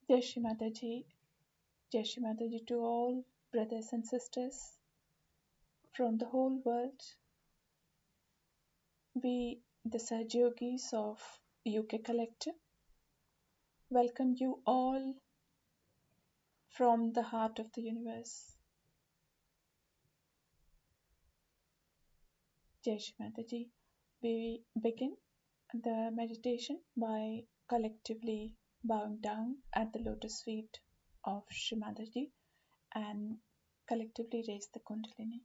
Jai Shri Mataji, Jai Shri Mataji to all brothers and sisters from the whole world. We, the Saj Yogis of UK Collective, welcome you all from the heart of the universe. Jai Shri Mataji. We begin the meditation by collectively bowing down at the lotus feet of Shri Mataji and collectively raise the Kundalini.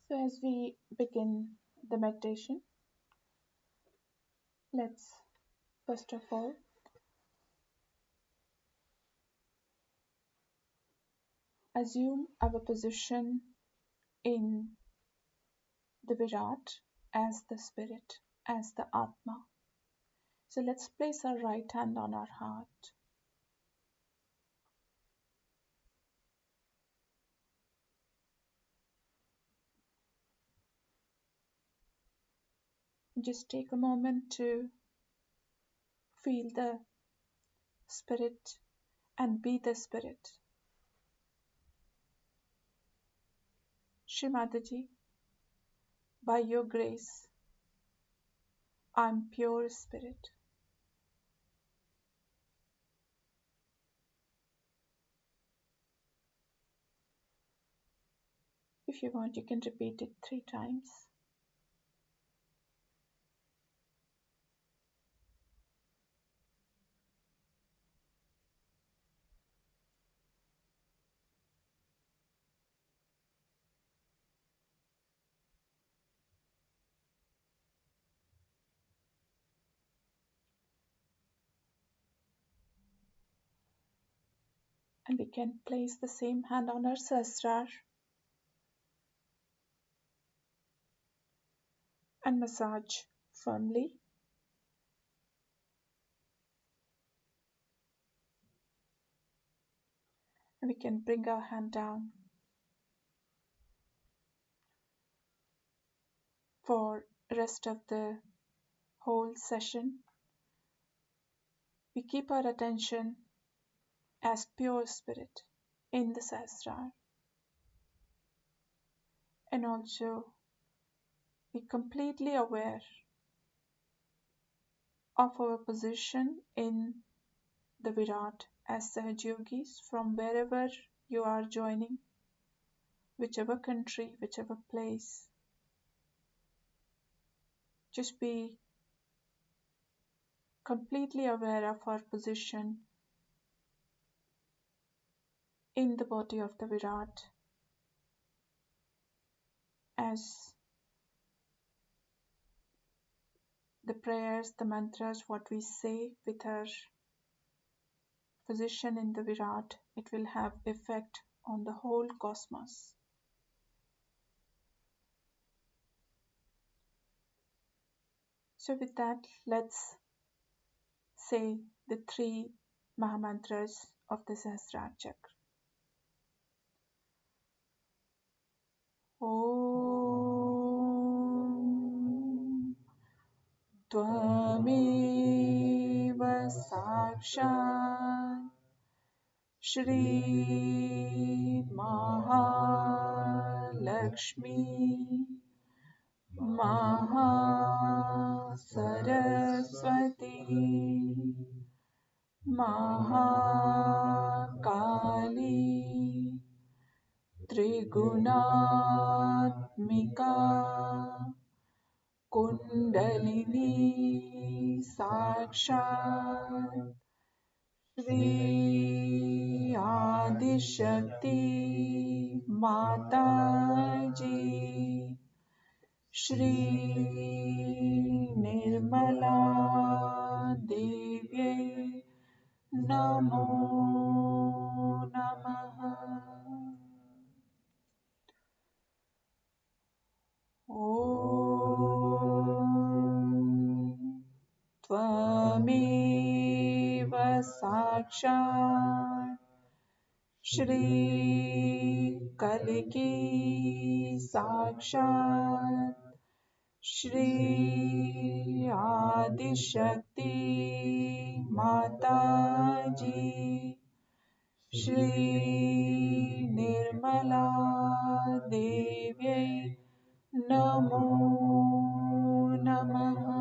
So, as we begin the meditation, let's first of all assume our position in the Virat as the spirit, as the Atma. So, let's place our right hand on our heart. Just take a moment to feel the spirit and be the spirit. Shri Mataji, by your grace, I'm pure spirit. If you want, you can repeat it 3 times. And we can place the same hand on our sahasrara and massage firmly. And we can bring our hand down. For rest of the whole session, we keep our attention as pure spirit in the sahasrara, and also be completely aware of our position in the Virat as Sahaj Yogis from wherever you are joining, whichever country, whichever place. Just be completely aware of our position in the body of the Virat as the prayers, the mantras, what we say with our position in the Virat, it will have effect on the whole cosmos. So with that, let's say the 3 Mahamantras of the Sahasrara chakra. Om Tvameva Sakshat Shri Mahalakshmi Mahasaraswati Mahakali Triguణात्मिका Kundalini Sakshat Shri Adishakti Mataji Shri Nirmala Devi Namo Namaha. Om Tvameva Sakshat Shri Kaliki Sakshat Shri Adishakti Mataji Shri Nirmala Devi Namo Namaha.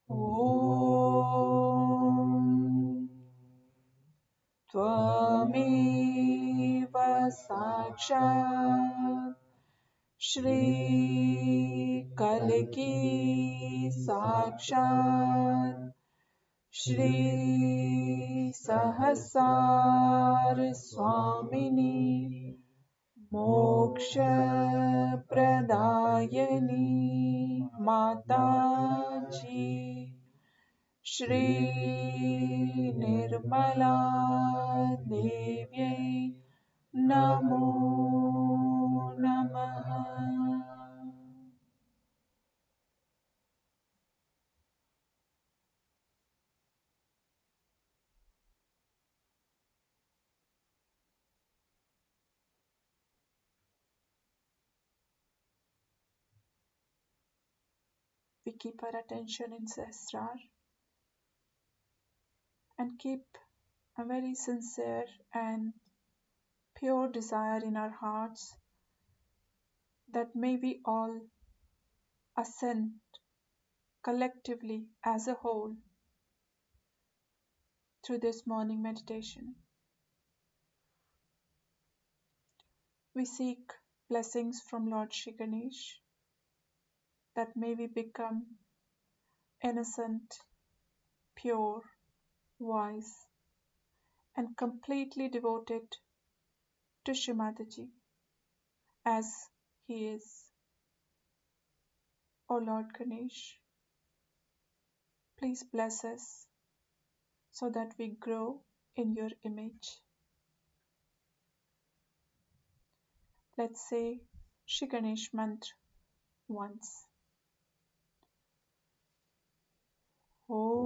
Om Tvameva Sakshat Shri Kaliki Sakshat Shri Sahasar Swamini Moksha Pradayani Mataji Shri Nirmala Devi Namo Namaha. We keep our attention in Sahasrar and keep a very sincere and pure desire in our hearts that may we all ascend collectively as a whole through this morning meditation. We seek blessings from Lord Shri Ganesh that may we become innocent, pure, wise, and completely devoted to Shri Mataji as he is. O Lord Ganesh, please bless us so that we grow in your image. Let's say Shri Ganesh mantra once. Om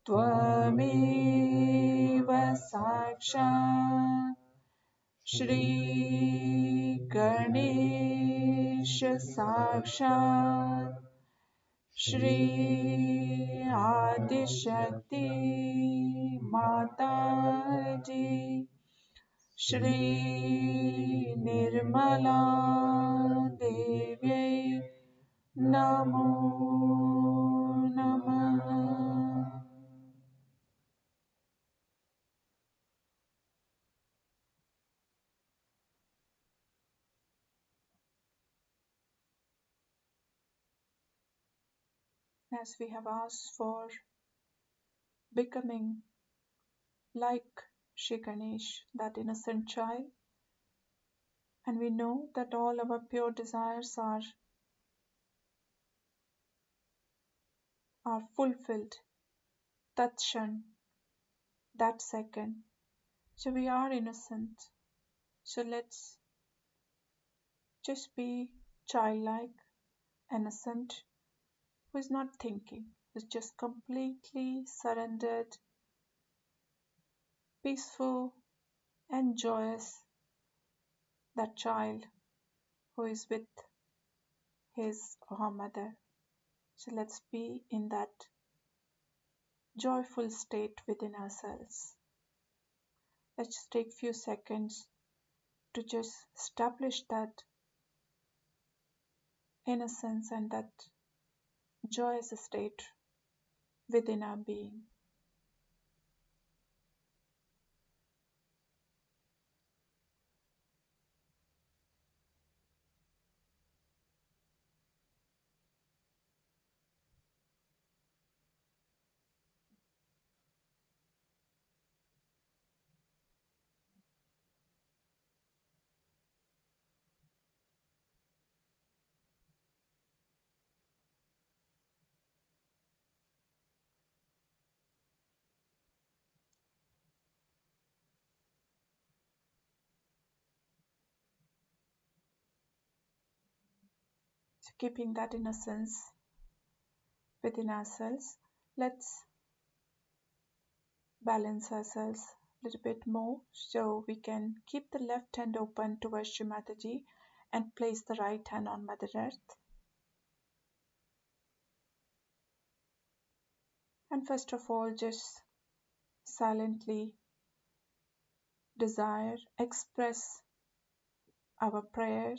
Tvameva Sakshat Shri Ganesha Sakshat Shri Adishakti Mataji Shri Nirmala Devi Namo Namaha. As we have asked for becoming like Shri Ganesh, that innocent child, and we know that all our pure desires are fulfilled that kshan, that second. So we are innocent. So let's just be childlike, innocent, who is not thinking, who is just completely surrendered, peaceful, and joyous, that child who is with his or her mother. So let's be in that joyful state within ourselves. Let's just take few seconds to just establish that innocence and that joyous state within our being. So keeping that innocence within ourselves, let's balance ourselves a little bit more so we can keep the left hand open towards Shri Mataji and place the right hand on Mother Earth. And first of all, just silently express our prayer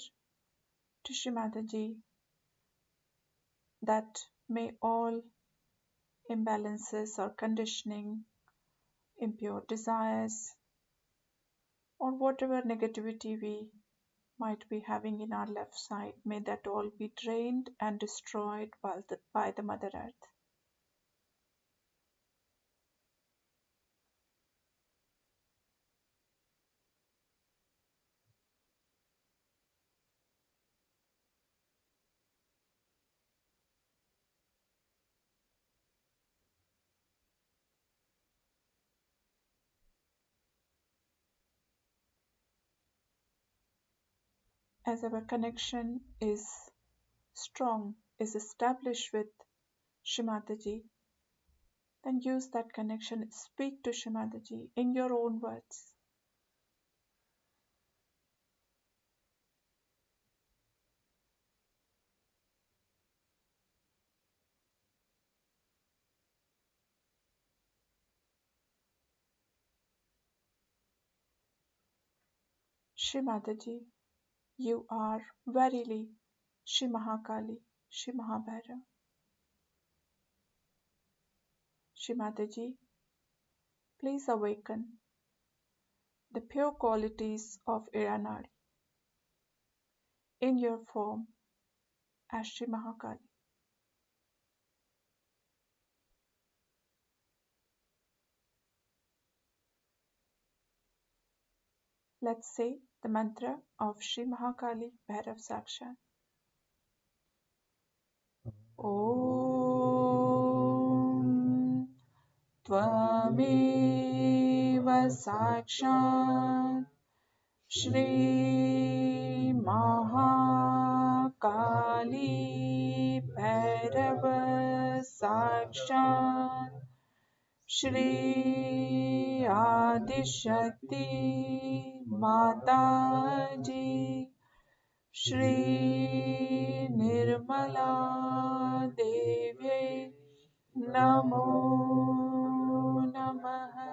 to Shri Mataji that may all imbalances or conditioning, impure desires, or whatever negativity we might be having in our left side, may that all be drained and destroyed by the Mother Earth. As our connection is strong, is established with Shri Mataji, then use that connection, speak to Shri Mataji in your own words. Shri Mataji, you are verily Shri Mahakali, Shri Mahabhaira. Shri Mataji, please awaken the pure qualities of Iranadi in your form as Shri Mahakali. Let's say the mantra of Shri Mahakali Bhairav Sakshat. Om Tvameva Sakshat Shri Mahakali Bhairav Sakshat Shri Adishakti Mataji Shri Nirmala Devi Namo Namaha.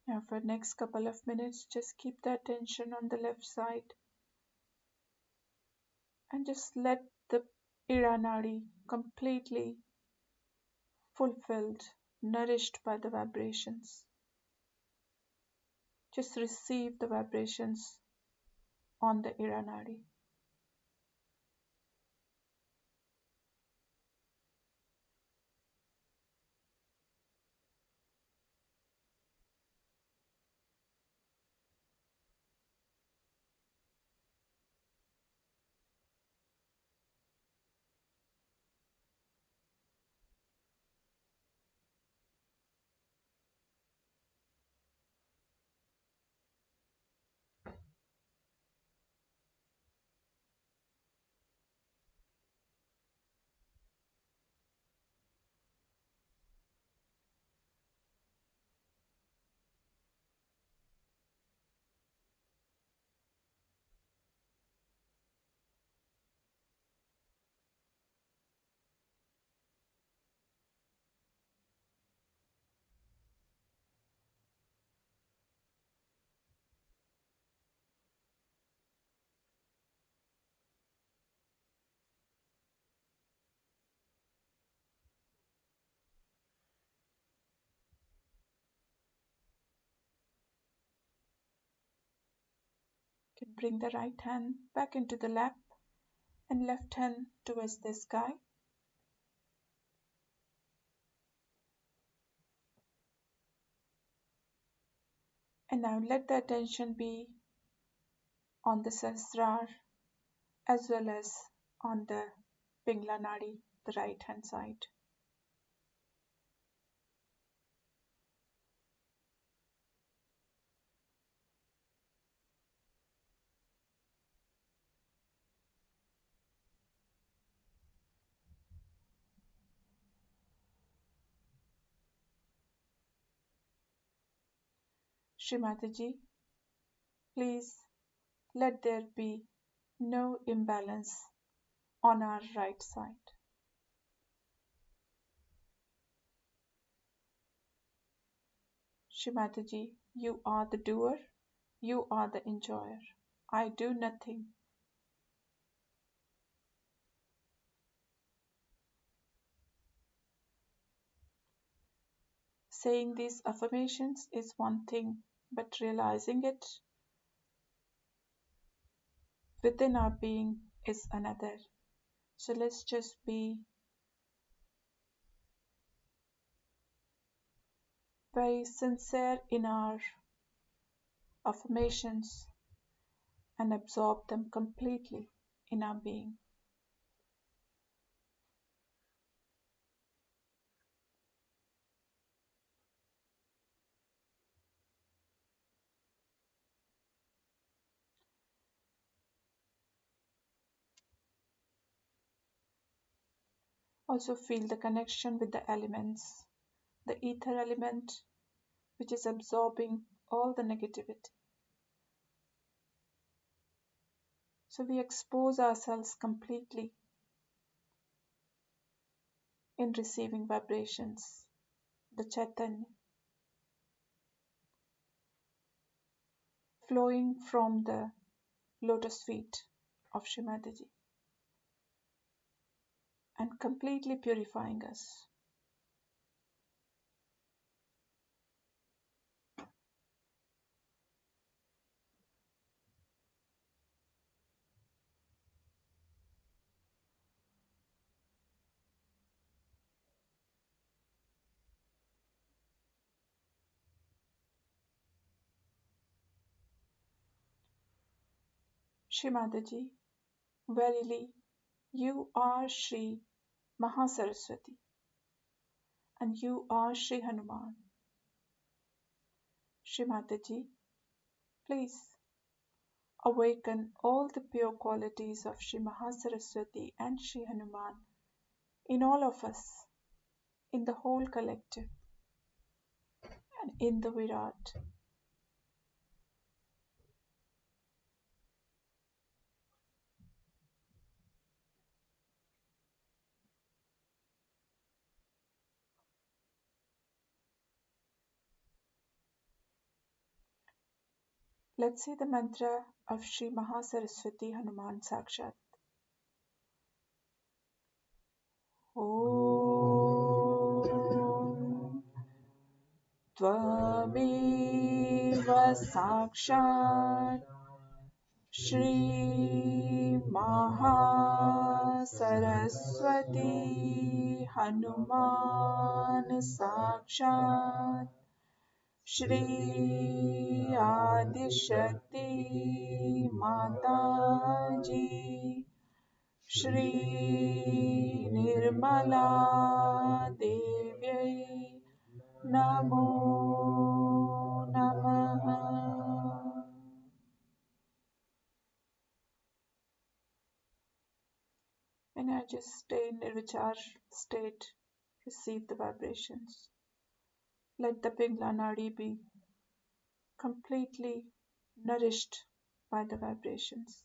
Now for next couple of minutes, just keep the attention on the left side and just let the Iranadi completely fulfilled, nourished by the vibrations. Just receive the vibrations on the Iranadi. bring the right hand back into the lap and left hand towards the sky. And now let the attention be on the Sahasrara as well as on the Pingla Nadi, the right hand side. Srimataji, please let there be no imbalance on our right side. Srimataji, you are the doer, you are the enjoyer. I do nothing. Saying these affirmations is one thing, but realizing it within our being is another. So let's just be very sincere in our affirmations and absorb them completely in our being. Also feel the connection with the elements, the ether element, which is absorbing all the negativity. So we expose ourselves completely in receiving vibrations, the Chaitanya, flowing from the lotus feet of Shrimataji and completely purifying us. Shrimataji, verily you are Shri Mahasaraswati and you are Shri Hanuman. Shrimataji, please awaken all the pure qualities of Shri Mahasaraswati and Shri Hanuman in all of us, in the whole collective, and in the Virat. Let's say the mantra of Shri Mahasaraswati Hanuman Sakshat. Om Tvameva Sakshat Shri Mahasaraswati Hanuman Sakshat Shri Adishakti Mataji Shri Nirmala Devyai Namo Namaha. And I just stay in Nirvichar state, receive the vibrations. Let the Pingla Nadi be completely nourished by the vibrations.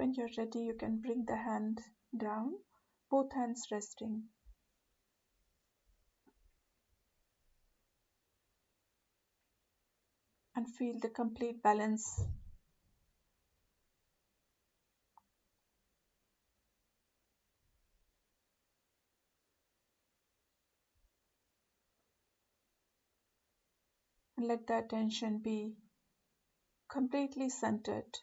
When you're ready, you can bring the hand down, both hands resting, and feel the complete balance. And let the attention be completely centered.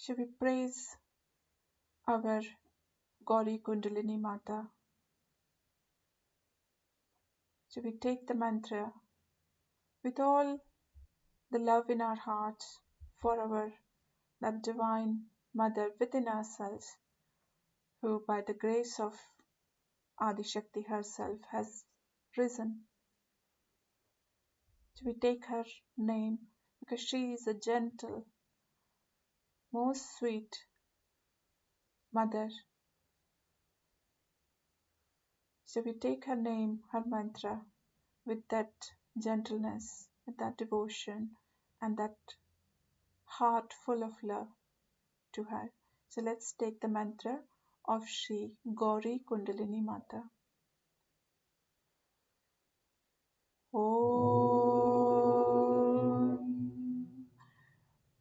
Should we praise our Gauri Kundalini Mata? Should we take the mantra with all the love in our hearts for our that divine mother within ourselves, who by the grace of Adi Shakti herself has risen? Should we take her name because she is a gentle, most sweet mother? Should we take her name, her mantra, with that gentleness, with that devotion, and that heart full of love to her? So let's take the mantra of Shri Gauri Kundalini Mata. Om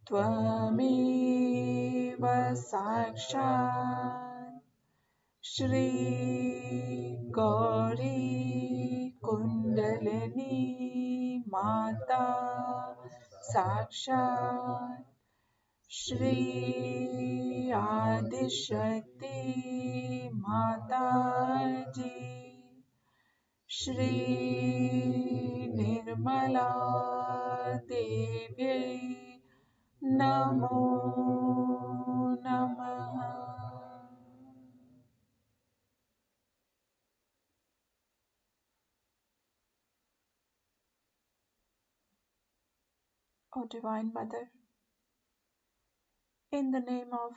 Tvameva Sakshat Shri Gauri Kundalini Mata Sakshat Shri Adishakti Mataji Shri Nirmala Devi Namo Namaha. O Divine Mother, in the name of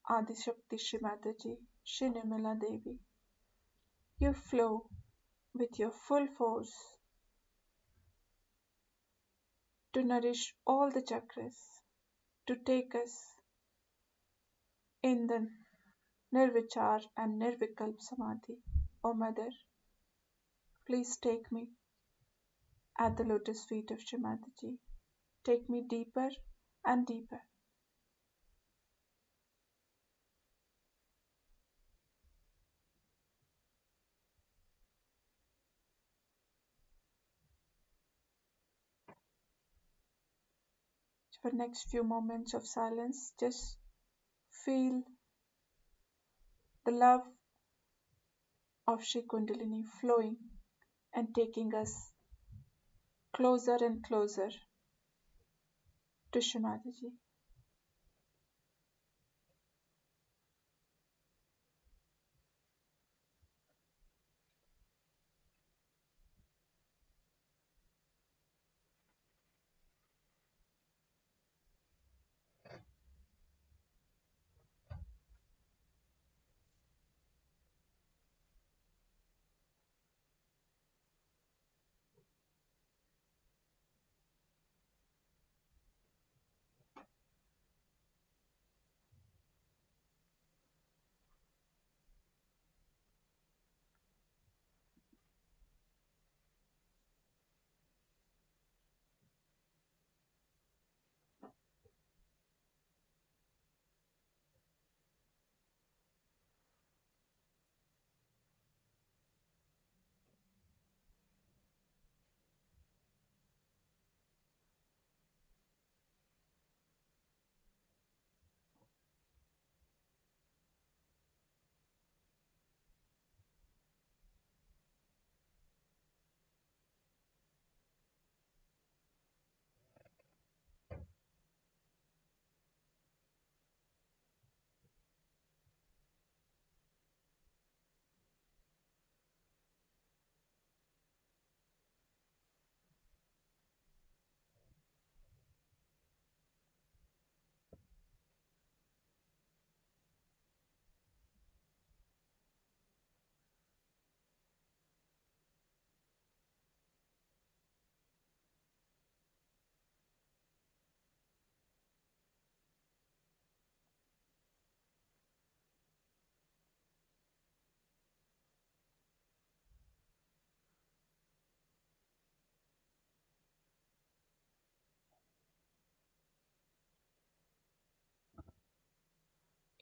Adishakti Shri Mataji, Shri Nirmala Devi, you flow with your full force to nourish all the chakras, to take us in the Nirvichar and Nirvikalp Samadhi. O Mother, please take me at the lotus feet of Shri Mataji. Take me deeper and deeper. For next few moments of silence, just feel the love of Shri Kundalini flowing and taking us closer and closer to Shri Mataji.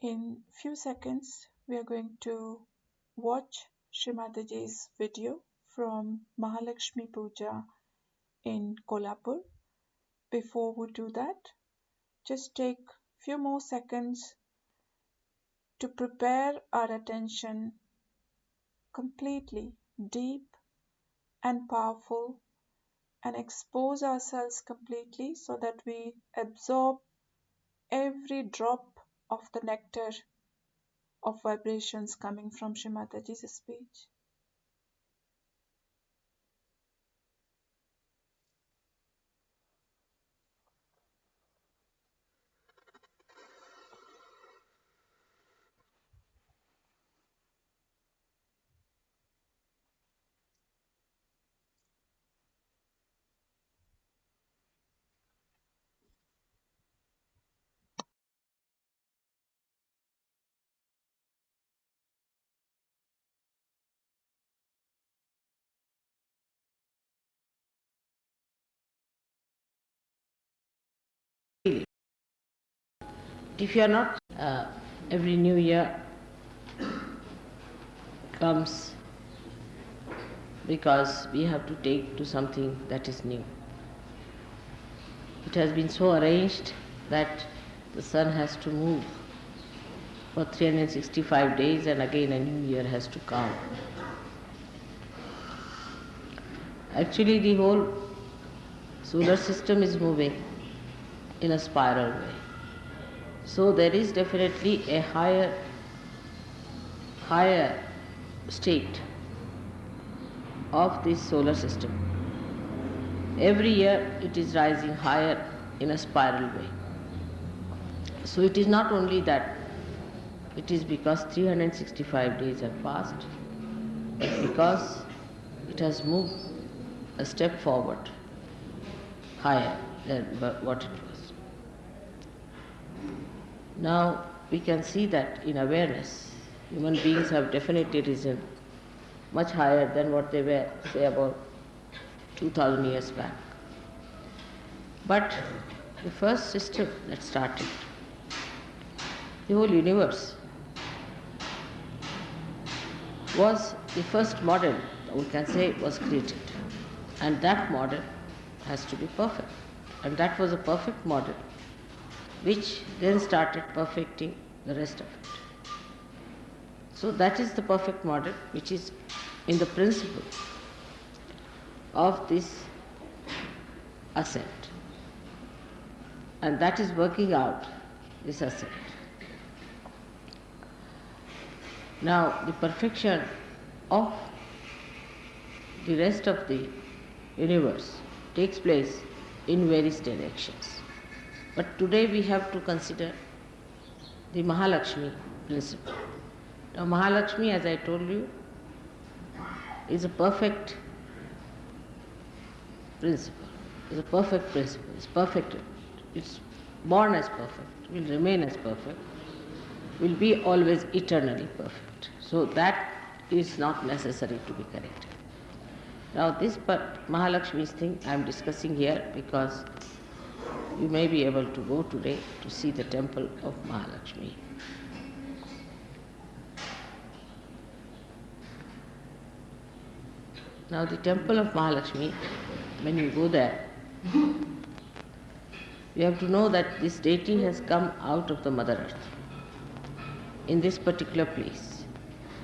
In few seconds, we are going to watch Srimataji's video from Mahalakshmi Puja in Kolapur. Before we do that, just take few more seconds to prepare our attention completely deep and powerful and expose ourselves completely so that we absorb every drop of the nectar of vibrations coming from Srimataji's speech. If you are not, every new year comes because we have to take to something that is new. It has been so arranged that the sun has to move for 365 days and again a new year has to come. Actually, the whole solar system is moving in a spiral way. So there is definitely a higher state of this solar system. Every year it is rising higher in a spiral way. So it is not only that it is because 365 days have passed, but because it has moved a step forward higher than what it was. Now we can see that in awareness, human beings have definitely risen much higher than what they were, say, about 2000 years back. But the first system that started, the whole universe, was the first model, we can say, was created. And that model has to be perfect. And that was a perfect model, which then started perfecting the rest of it. So that is the perfect model which is in the principle of this ascent. And that is working out this ascent. Now the perfection of the rest of the universe takes place in various directions. But today we have to consider the Mahalakshmi Principle. Now Mahalakshmi, as I told you, is a perfect principle, is a perfect principle, it's perfected, it's born as perfect, will remain as perfect, will be always eternally perfect. So that is not necessary to be corrected. Now this Mahalakshmi's thing I am discussing here because you may be able to go today to see the temple of Mahalakshmi. Now the temple of Mahalakshmi, when you go there, you have to know that this deity has come out of the Mother Earth in this particular place.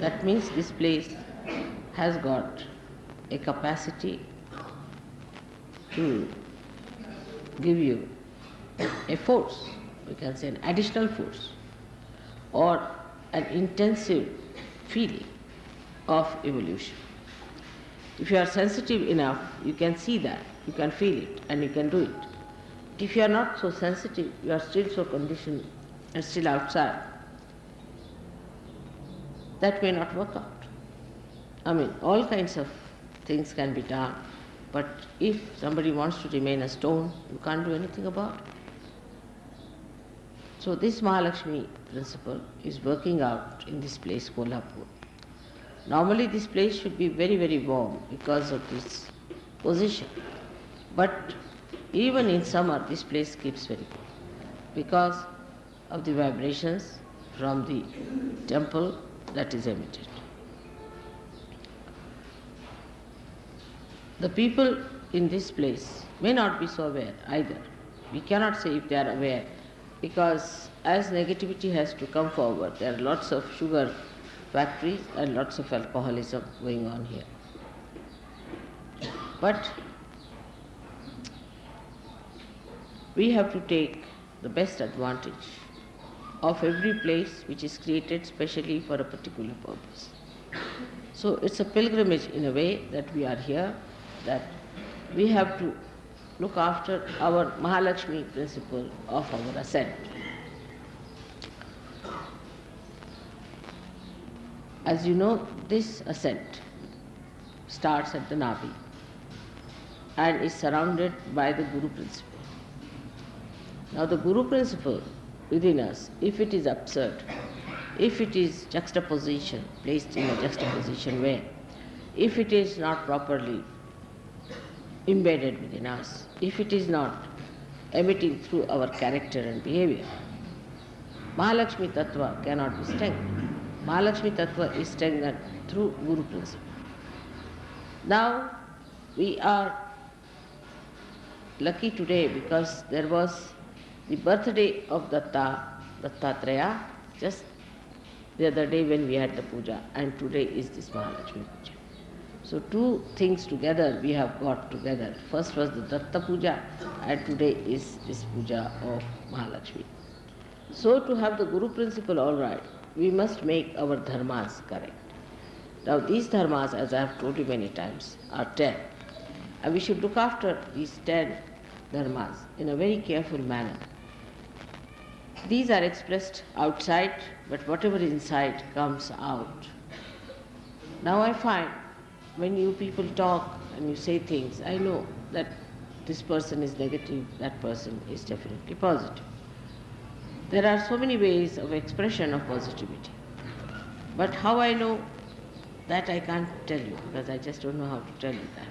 That means this place has got a capacity to give you a force, we can say an additional force, or an intensive feeling of evolution. If you are sensitive enough, you can see that, you can feel it, and you can do it. But if you are not so sensitive, you are still so conditioned and still outside, that may not work out. I mean, all kinds of things can be done, but if somebody wants to remain a stone, you can't do anything about it. So this Mahalakshmi principle is working out in this place, Kolapur. Normally this place should be very, very warm because of this position. But even in summer, this place keeps very cold because of the vibrations from the temple that is emitted. The people in this place may not be so aware either. We cannot say if they are aware, because as negativity has to come forward, there are lots of sugar factories and lots of alcoholism going on here. But we have to take the best advantage of every place which is created specially for a particular purpose. So it's a pilgrimage in a way that we are here, that we have to look after our Mahalakshmi principle of our ascent. As you know, this ascent starts at the Navi and is surrounded by the Guru principle. Now the Guru principle within us, if it is absurd, if it is juxtaposition, placed in a juxtaposition way, if it is not properly embedded within us, if it is not emitting through our character and behavior, Mahalakshmi Tattva cannot be strengthened. Mahalakshmi Tattva is strengthened through Guru principle. Now we are lucky today because there was the birthday of Dattatreya, just the other day when we had the puja, and today is this Mahalakshmi puja. So two things together we have got together. First was the Datta puja and today is this puja of Mahalakshmi. So to have the Guru principle all right, we must make our dharmas correct. Now these dharmas, as I have told you many times, are 10. And we should look after these 10 dharmas in a very careful manner. These are expressed outside, but whatever is inside comes out. Now I find when you people talk and you say things, I know that this person is negative, that person is definitely positive. There are so many ways of expression of positivity. But how I know that I can't tell you, because I just don't know how to tell you that.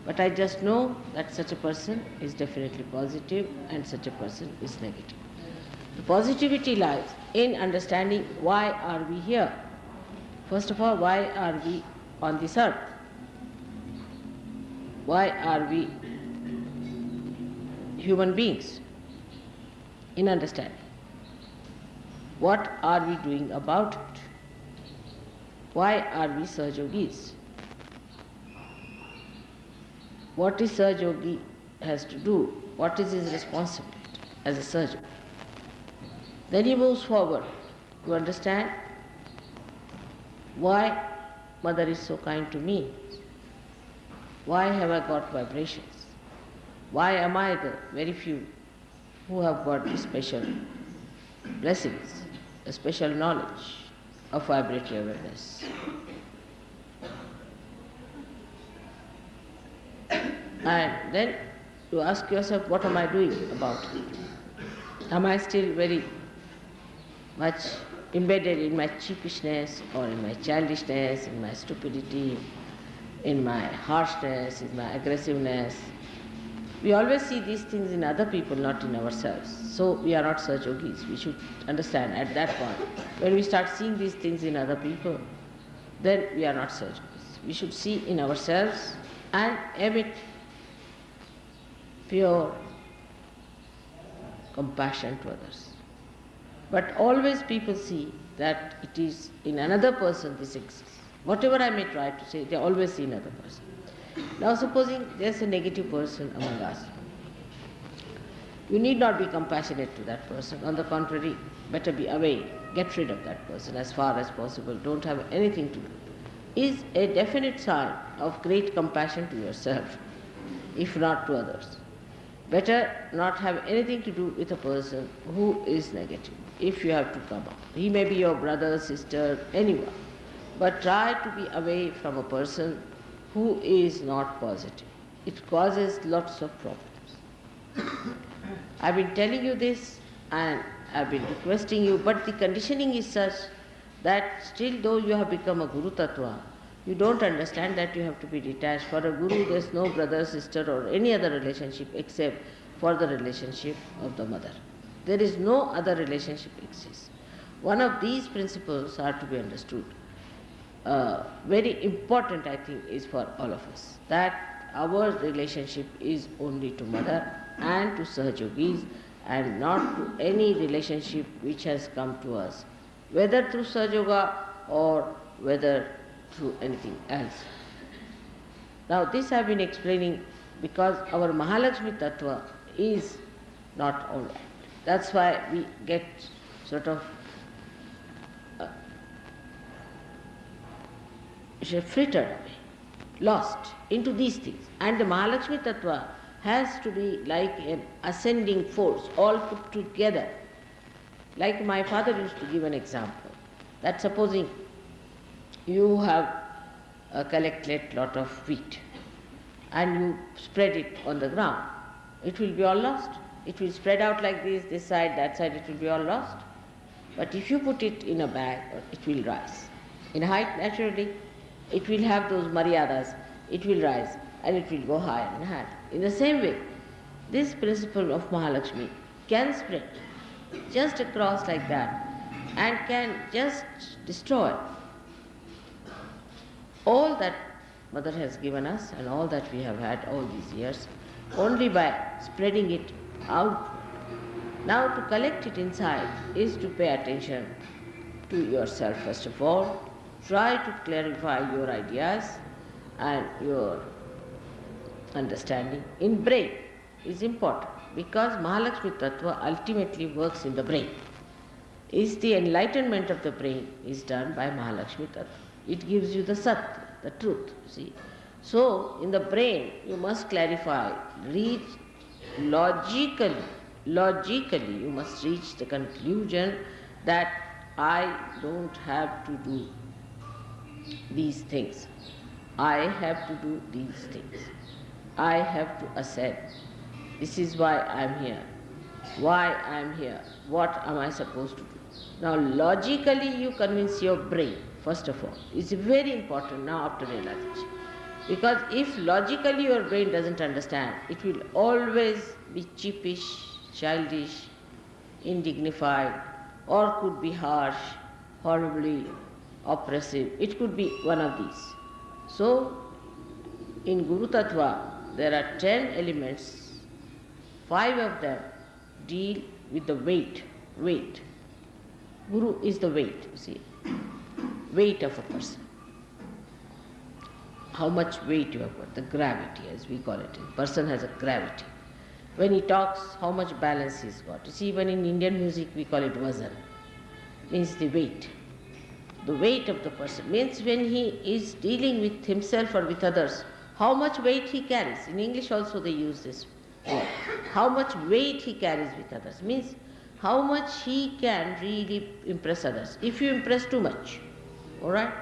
But I just know that such a person is definitely positive and such a person is negative. The positivity lies in understanding why are we here. First of all, why are we on this earth? Why are we human beings? In understanding. What are we doing about it? Why are we Sahaja Yogis? What is Sahaja Yogi has to do? What is his responsibility as a Sahaja? Then he moves forward to understand why Mother is so kind to me. Why have I got vibrations? Why am I the very few who have got the special blessings, a special knowledge of vibratory awareness? And then you ask yourself, what am I doing about it? Am I still very much embedded in my cheapishness or in my childishness, in my stupidity, in my harshness, in my aggressiveness? We always see these things in other people, not in ourselves. So we are not Sahaja Yogis. We should understand at that point, when we start seeing these things in other people, then we are not Sahaja Yogis. We should see in ourselves and emit pure compassion to others. But always people see that it is in another person this exists. Whatever I may try to say, they always see another person. Now supposing there's a negative person among us. You need not be compassionate to that person. On the contrary, better be away. Get rid of that person as far as possible. Don't have anything to do. Is a definite sign of great compassion to yourself, if not to others. Better not have anything to do with a person who is negative, if you have to come out. He may be your brother, sister, anyone. But try to be away from a person who is not positive. It causes lots of problems. I've been telling you this and I've been requesting you, but the conditioning is such that still though you have become a Guru Tattva, you don't understand that you have to be detached. For a Guru there's no brother, sister or any other relationship except for the relationship of the mother. There is no other relationship exists. One of these principles are to be understood. Very important, I think, is for all of us that our relationship is only to Mother and to Sahajogis and not to any relationship which has come to us, whether through Sahajoga or whether through anything else. Now, this I have been explaining because our Mahalakshmi Tattva is not all right. That's why we get sort of frittered away, lost into these things. And the Mahalakshmi Tattva has to be like an ascending force, all put together. Like my father used to give an example, that supposing you have collected lot of wheat and you spread it on the ground, it will be all lost. It will spread out like this side, that side, it will be all lost. But if you put it in a bag, it will rise. In height, naturally, it will have those maryadas, it will rise and it will go higher and higher. In the same way, this principle of Mahalakshmi can spread just across like that and can just destroy all that Mother has given us and all that we have had all these years only by spreading it out. Now to collect it inside is to pay attention to yourself first of all. Try to clarify your ideas and your understanding in brain is important because Mahalakshmi Tattva ultimately works in the brain. Is the enlightenment of the brain is done by Mahalakshmi Tattva. It gives you the Sat, the truth, see. So in the brain you must clarify, reach logically you must reach the conclusion that I don't have to do these things. I have to do these things. I have to ascend. This is why I am here. Why I am here. What am I supposed to do? Now logically you convince your brain, first of all. It's very important now after realization. Because if logically your brain doesn't understand, it will always be cheapish, childish, indignified, or could be harsh, horribly oppressive. It could be one of these. So, in Guru Tattva, there are 10 elements. 5 of them deal with the weight. Guru is the weight, you see. Weight of a person. How much weight you have got, the gravity as we call it. A person has a gravity. When he talks, how much balance he's got. You see, even in Indian music we call it vazan. Means the weight. The weight of the person means when he is dealing with himself or with others, how much weight he carries. In English also they use this word. How much weight he carries with others means how much he can really impress others. If you impress too much, all right,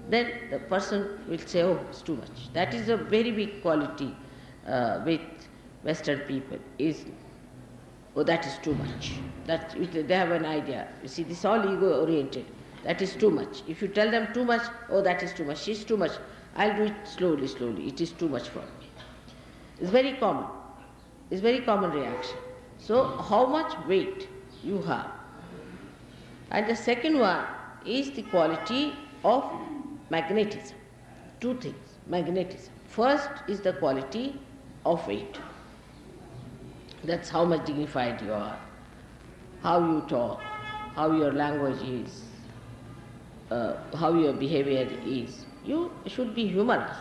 then the person will say, oh, it's too much. That is a very big quality with Western people is, oh, that is too much. That they have an idea. You see, this is all ego-oriented. That is too much. If you tell them too much, oh, that is too much, she's too much, I'll do it slowly. It is too much for me. It's very common. It's very common reaction. So, how much weight you have. And the second one is the quality of magnetism. 2 things, magnetism. First is the quality of weight. That's how much dignified you are, how you talk, how your language is, how your behavior is. You should be humorous.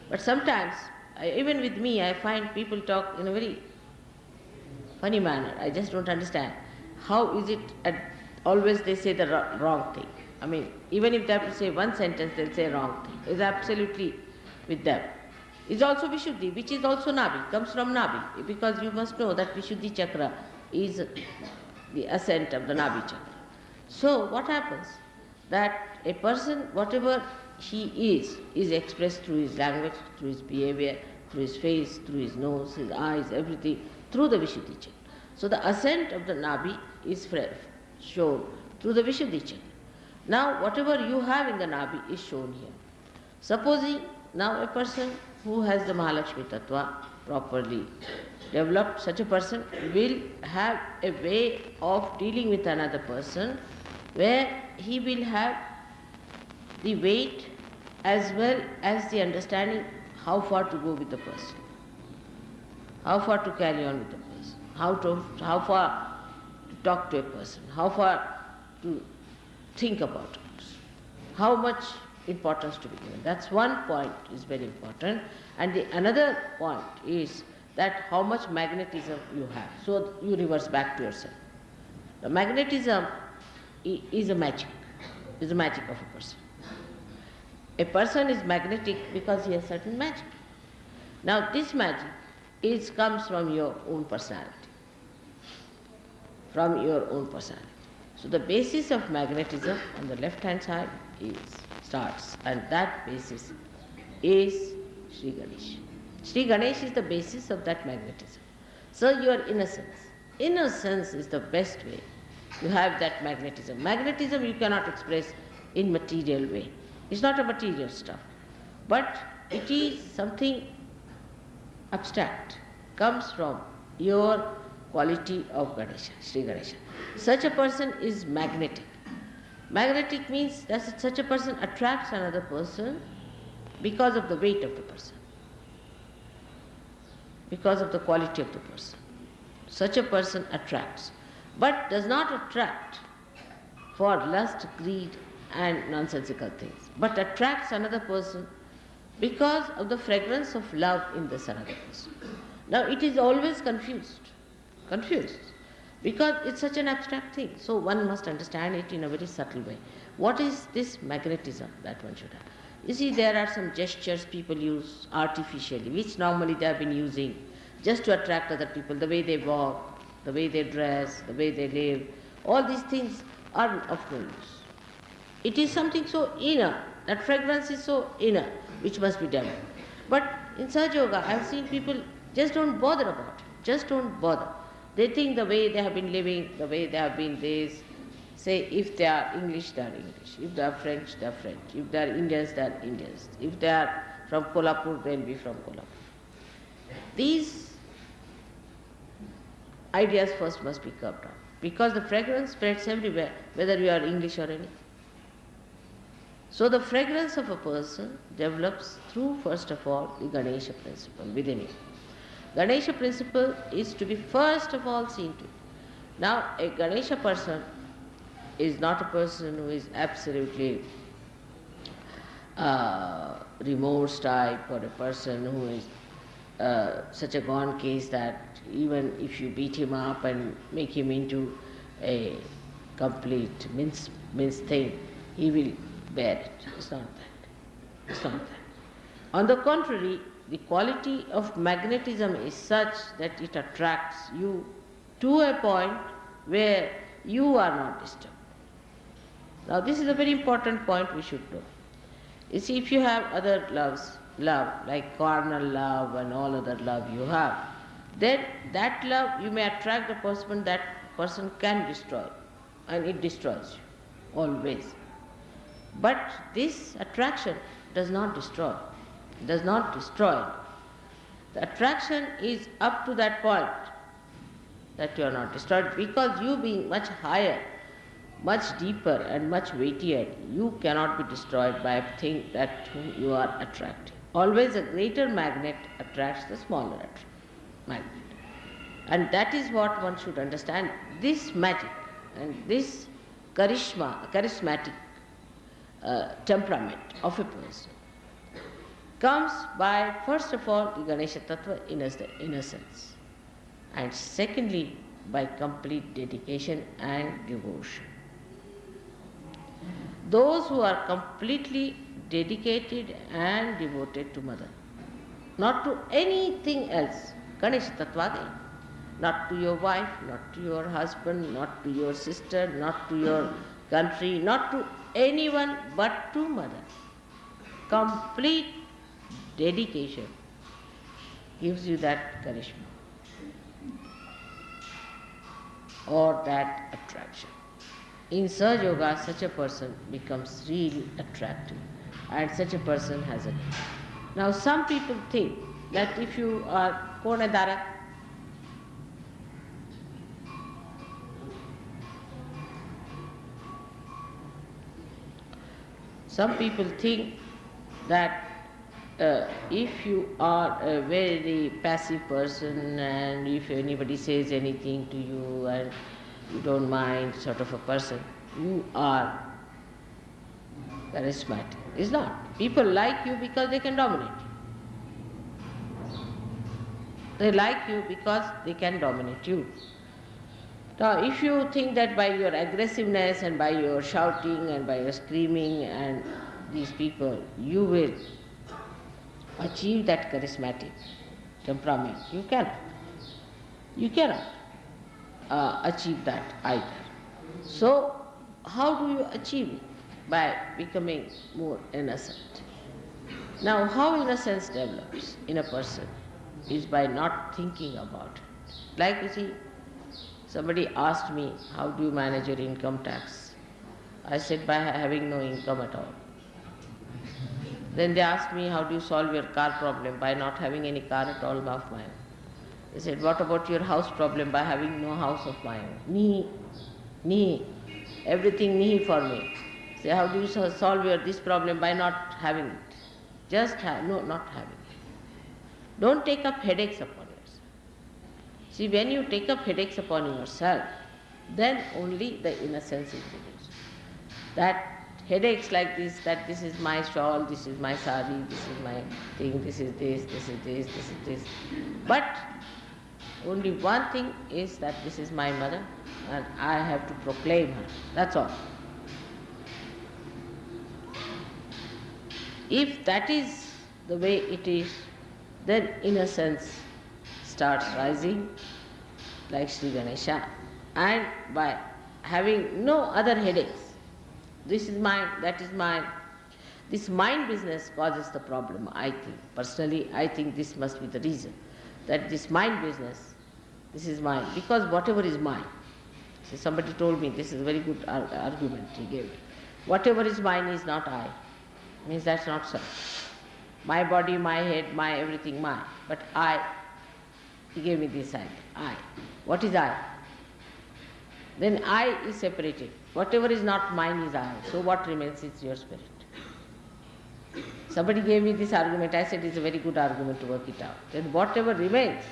But sometimes, even with me, I find people talk in a very funny manner. I just don't understand. How is it always they say the wrong thing? I mean, even if they have to say one sentence, they'll say wrong thing. It's absolutely with them. It's also Vishuddhi, which is also Nabi, comes from Nabi, because you must know that Vishuddhi chakra is the ascent of the Nabi chakra. So what happens? That a person, whatever he is expressed through his language, through his behavior, through his face, through his nose, his eyes, everything, through the Vishuddhi chakra. So the ascent of the Nabi is shown through the Vishuddhi chakra. Now whatever you have in the Nabi is shown here. Supposing now a person who has the Mahalakshmi Tattva properly developed, such a person will have a way of dealing with another person where he will have the weight as well as the understanding how far to go with the person, how far to carry on with the person, how far to talk to a person, how far to think about it, how much importance to be given. That's one point is very important. And the another point is that how much magnetism you have. So you reverse back to yourself. The magnetism is a magic of a person. A person is magnetic because he has certain magic. Now this magic comes from your own personality. From your own personality. So the basis of magnetism on the left hand side starts, and that basis is Sri Ganesh. Sri Ganesh is the basis of that magnetism. So your innocence. Innocence is the best way to have that magnetism. Magnetism you cannot express in material way. It's not a material stuff. But it is something abstract, comes from your quality of Ganesha, Sri Ganesha. Such a person is magnetic. Magnetic means that such a person attracts another person because of the weight of the person, because of the quality of the person. Such a person attracts, but does not attract for lust, greed and nonsensical things, but attracts another person because of the fragrance of love in this another person. Now it is always confused, because it's such an abstract thing. So one must understand it in a very subtle way. What is this magnetism that one should have? You see, there are some gestures people use artificially, which normally they have been using just to attract other people, the way they walk, the way they dress, the way they live. All these things are of no use. It is something so inner, that fragrance is so inner, which must be developed. But in Sahaja Yoga, I have seen people just don't bother about it, just don't bother. They think the way they have been living, the way they have been this, say if they are English, they are English. If they are French, they are French. If they are Indians, they are Indians. If they are from Kolapur, they will be from Kolapur. These ideas first must be curbed down, because the fragrance spreads everywhere, whether you are English or anything. So the fragrance of a person develops through, first of all, the Ganesha principle within you. Ganesha principle is to be first of all seen to. Now, a Ganesha person is not a person who is absolutely remorse type, or a person who is such a gone case that even if you beat him up and make him into a complete mince thing, he will bear it. It's not that. It's not that. On the contrary, the quality of magnetism is such that it attracts you to a point where you are not disturbed. Now this is a very important point we should know. You see, if you have other love like carnal love and all other love you have, then that love you may attract a person, that person can destroy, and it destroys you, always. But this attraction does not destroy. The attraction is up to that point that you are not destroyed, because you being much higher, much deeper and much weightier, you cannot be destroyed by a thing that you are attracting. Always a greater magnet attracts the smaller magnet. And that is what one should understand. This magic and this charismatic temperament of a person comes by, first of all, the Ganesha Tattva, innocence, and secondly, by complete dedication and devotion. Those who are completely dedicated and devoted to Mother, not to anything else, Ganesha Tattva again, not to your wife, not to your husband, not to your sister, not to your country, not to anyone but to Mother. Complete dedication gives you that charisma or that attraction. In Sahaja Yoga, such a person becomes really attractive, and such a person has a. Now some people think that if you are Konadara, Some people think that if you are a very passive person and if anybody says anything to you and you don't mind, sort of a person, you are charismatic. It's not. People like you because they can dominate you. They like you because they can dominate you. Now, if you think that by your aggressiveness and by your shouting and by your screaming and these people, you will achieve that charismatic temperament, you cannot. You cannot achieve that either. So, how do you achieve it? By becoming more innocent. Now, how innocence develops in a person is by not thinking about it. Like you see, somebody asked me, how do you manage your income tax? I said, by having no income at all. Then they asked me, how do you solve your car problem? By not having any car at all of my own. They said, what about your house problem? By having no house of my own. Nihi, everything nihi for me. Say, how do you solve this problem? By not having it. Just not having it. Don't take up headaches upon yourself. See, when you take up headaches upon yourself, then only the innocence is reduced. That headaches like this, that this is my shawl, this is my sari, this is my thing, this is this, this is this, this is this. But only one thing is that this is my mother and I have to proclaim her. That's all. If that is the way it is, then innocence starts rising like Sri Ganesha, and by having no other headaches. This is mine, that is mine. This mind business causes the problem, I think. Personally, I think this must be the reason. That this mind business, this is mine, because whatever is mine. So somebody told me, this is a very good argument he gave me. Whatever is mine is not I. Means that's not so. My body, my head, my everything, mine. But I, he gave me this idea, I. What is I? Then I is separated. Whatever is not mine is I. So what remains is your spirit. Somebody gave me this argument. I said it's a very good argument to work it out. Then whatever remains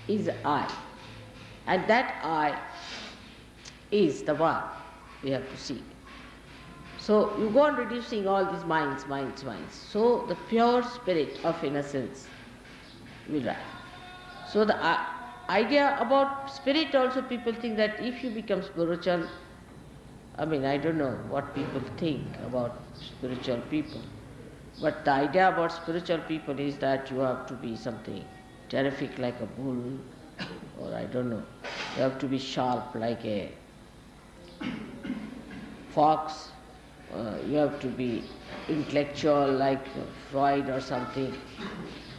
is I. And that I is the one we have to see. So you go on reducing all these minds. So the pure spirit of innocence will rise. So the idea about spirit also, people think that if you become spiritual, I don't know what people think about spiritual people, but the idea about spiritual people is that you have to be something terrific like a bull, or I don't know, you have to be sharp like a fox, you have to be intellectual like Freud or something.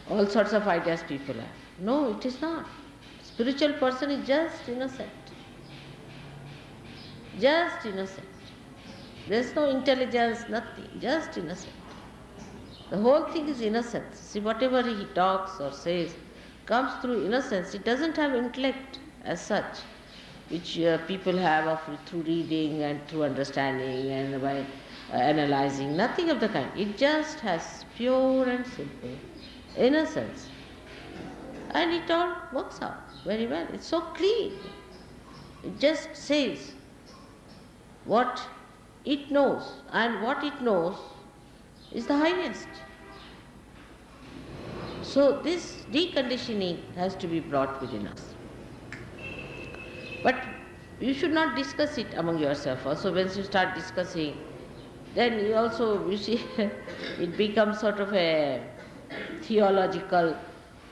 All sorts of ideas people have. No, it is not. Spiritual person is just innocent. Just innocent. There is no intelligence, nothing, just innocent. The whole thing is innocence. See, whatever he talks or says comes through innocence. It doesn't have intellect as such, which people have through reading and through understanding and by analyzing. Nothing of the kind. It just has pure and simple innocence. And it all works out very well. It's so clean. It just says what it knows, and what it knows is the highest. So this deconditioning has to be brought within us. But you should not discuss it among yourself. Also, when you start discussing, then you see, it becomes sort of a theological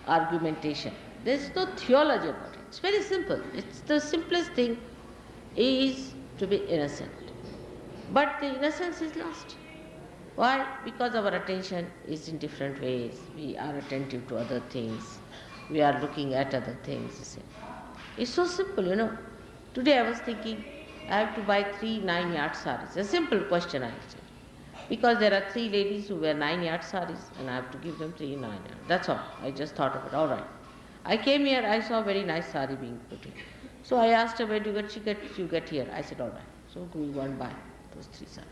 argumentation. There is no theology about it. It's very simple. It's the simplest thing is to be innocent. But the innocence is lost. Why? Because our attention is in different ways. We are attentive to other things. We are looking at other things. You see. It's so simple, Today I was thinking, I have to buy 3 9-yard saris. A simple question I said. Because there are 3 ladies who wear 9-yard saris and I have to give them 3 9-yard. That's all. I just thought of it. All right. I came here, I saw a very nice sari being put in. So I asked her, where do you get? She get here. I said, all right. So we go and buy those 3 saris.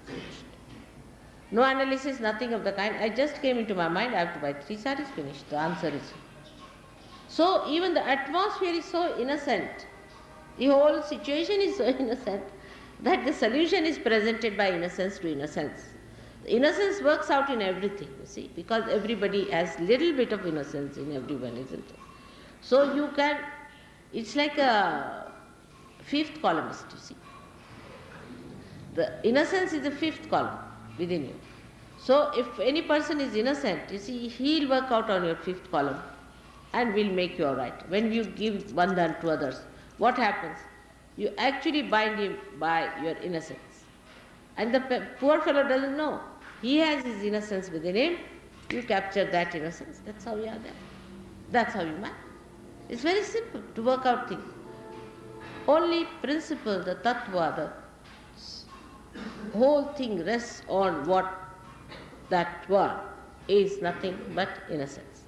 No analysis, nothing of the kind. I just came into my mind, I have to buy 3 sarees, finished. The answer is. So even the atmosphere is so innocent. The whole situation is so innocent that the solution is presented by innocence to innocence. The innocence works out in everything, you see, because everybody has little bit of innocence in everyone, isn't it? So you can, it's like a fifth columnist, you see. The innocence is the fifth column within you. So if any person is innocent, you see, he'll work out on your fifth column and will make you all right. When you give bandhan to others, what happens? You actually bind him by your innocence. And the poor fellow doesn't know. He has his innocence within him. You capture that innocence. That's how you are there. That's how you manage. It's very simple to work out things. Only principle, the tattva, the whole thing rests on what that one is nothing but innocence.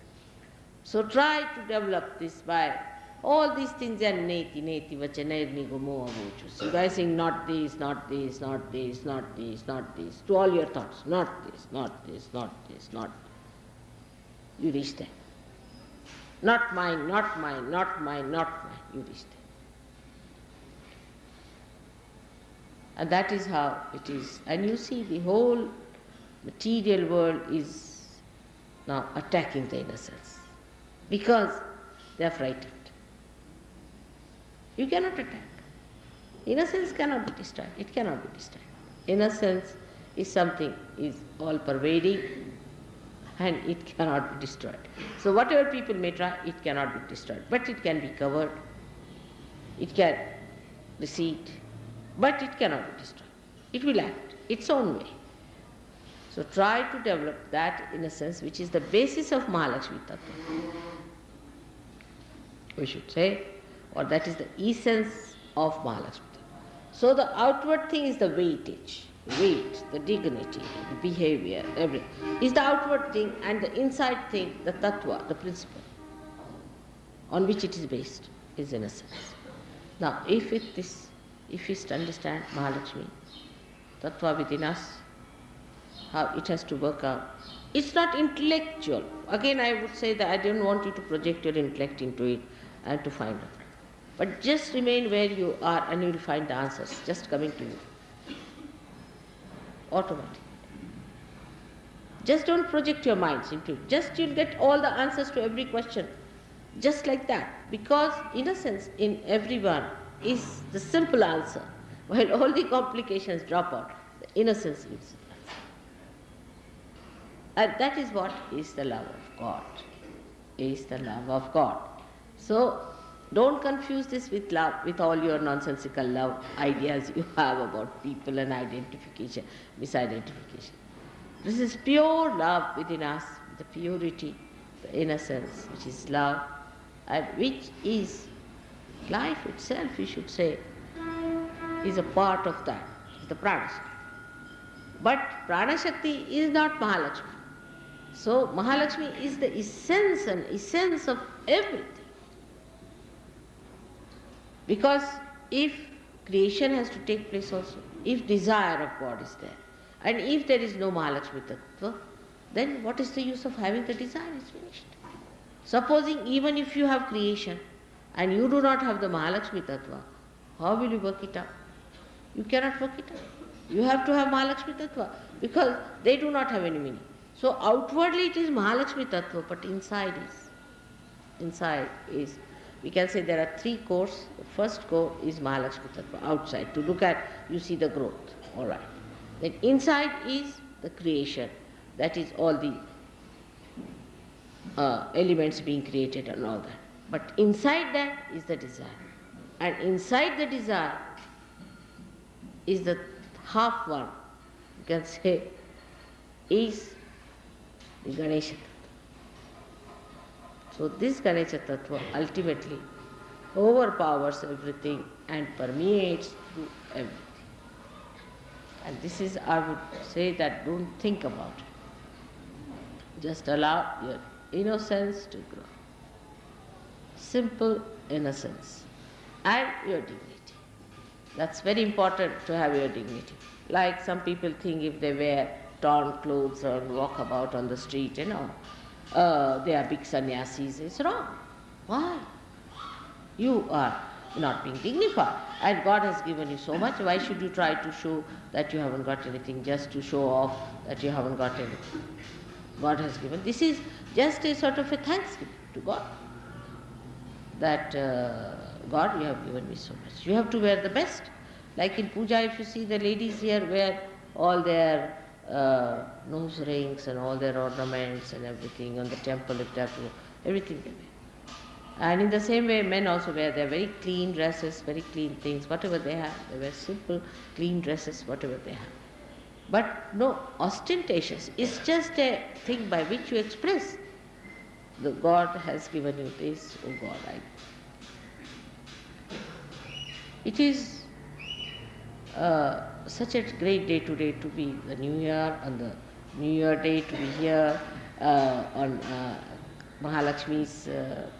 So try to develop this by all these things are neti, neti, vachanirni gumo avuchus. You guys saying not this, not this, not this, not this, not this, to all your thoughts. Not this, not this, not this, not. You reach there. Not mine, not mine, not mine, not mine. You reach there. And that is how it is. And you see the whole material world is now attacking the innocence because they are frightened. You cannot attack. Innocence cannot be destroyed. It cannot be destroyed. Innocence is something is all pervading and it cannot be destroyed. So whatever people may try, it cannot be destroyed. But it can be covered. It can recede. But it cannot be destroyed. It will act its own way. So try to develop that innocence which is the basis of Mahalakshmi Tattva. We should say, or that is the essence of Mahalakshmi Tattva. So the outward thing is the weightage, weight, the dignity, the behavior, everything is the outward thing, and the inside thing, the Tattva, the principle, on which it is based, is innocence. Now, if we understand Mahalakshmi Tattva within us, how it has to work out. It's not intellectual. Again, I would say that I don't want you to project your intellect into it and to find out. But just remain where you are and you will find the answers just coming to you. Automatically. Just don't project your minds into it. Just you'll get all the answers to every question. Just like that. Because innocence in everyone is the simple answer. While all the complications drop out, the innocence is. And that is what is the love of God. Is the love of God. So don't confuse this with love, with all your nonsensical love ideas you have about people and identification, misidentification. This is pure love within us, the purity, the innocence, which is love, and which is life itself, we should say, is a part of that, the Pranashakti. But Pranashakti is not Mahalakshmi. So Mahalakshmi is the essence and essence of everything. Because if creation has to take place also, if desire of God is there, and if there is no Mahalakshmi Tattva, then what is the use of having the desire? It's finished. Supposing even if you have creation and you do not have the Mahalakshmi Tattva, how will you work it out? You cannot work it out. You have to have Mahalakshmi Tattva because they do not have any meaning. So outwardly it is Mahalakshmi Tattva, but inside is, we can say there are 3 cores. The first core is Mahalakshmi Tattva, outside. To look at, you see the growth, all right. Then inside is the creation, that is all the elements being created and all that. But inside that is the desire. And inside the desire is the half one, you can say, is the Ganesha Tattva. So this Ganesha Tattva ultimately overpowers everything and permeates through everything. And this is, I would say, that don't think about it. Just allow your innocence to grow. Simple innocence and your dignity. That's very important to have your dignity. Like some people think if they wear torn clothes and walk about on the street, they are big sannyasis. It's wrong. Why? You are not being dignified. And God has given you so much. Why should you try to show that you haven't got anything, just to show off that you haven't got anything? God has given. This is just a sort of a thanksgiving to God. That God, you have given me so much. You have to wear the best. Like in puja, if you see the ladies here wear all their nose rings and all their ornaments and everything on the temple, if they have to, everything they wear. And in the same way, men also wear their very clean dresses, very clean things, whatever they have. They wear simple, clean dresses, whatever they have. But no ostentatious. It's just a thing by which you express. The God has given you this, oh God, It is such a great day today to be the New Year, on the New Year day to be here on Mahalakshmi's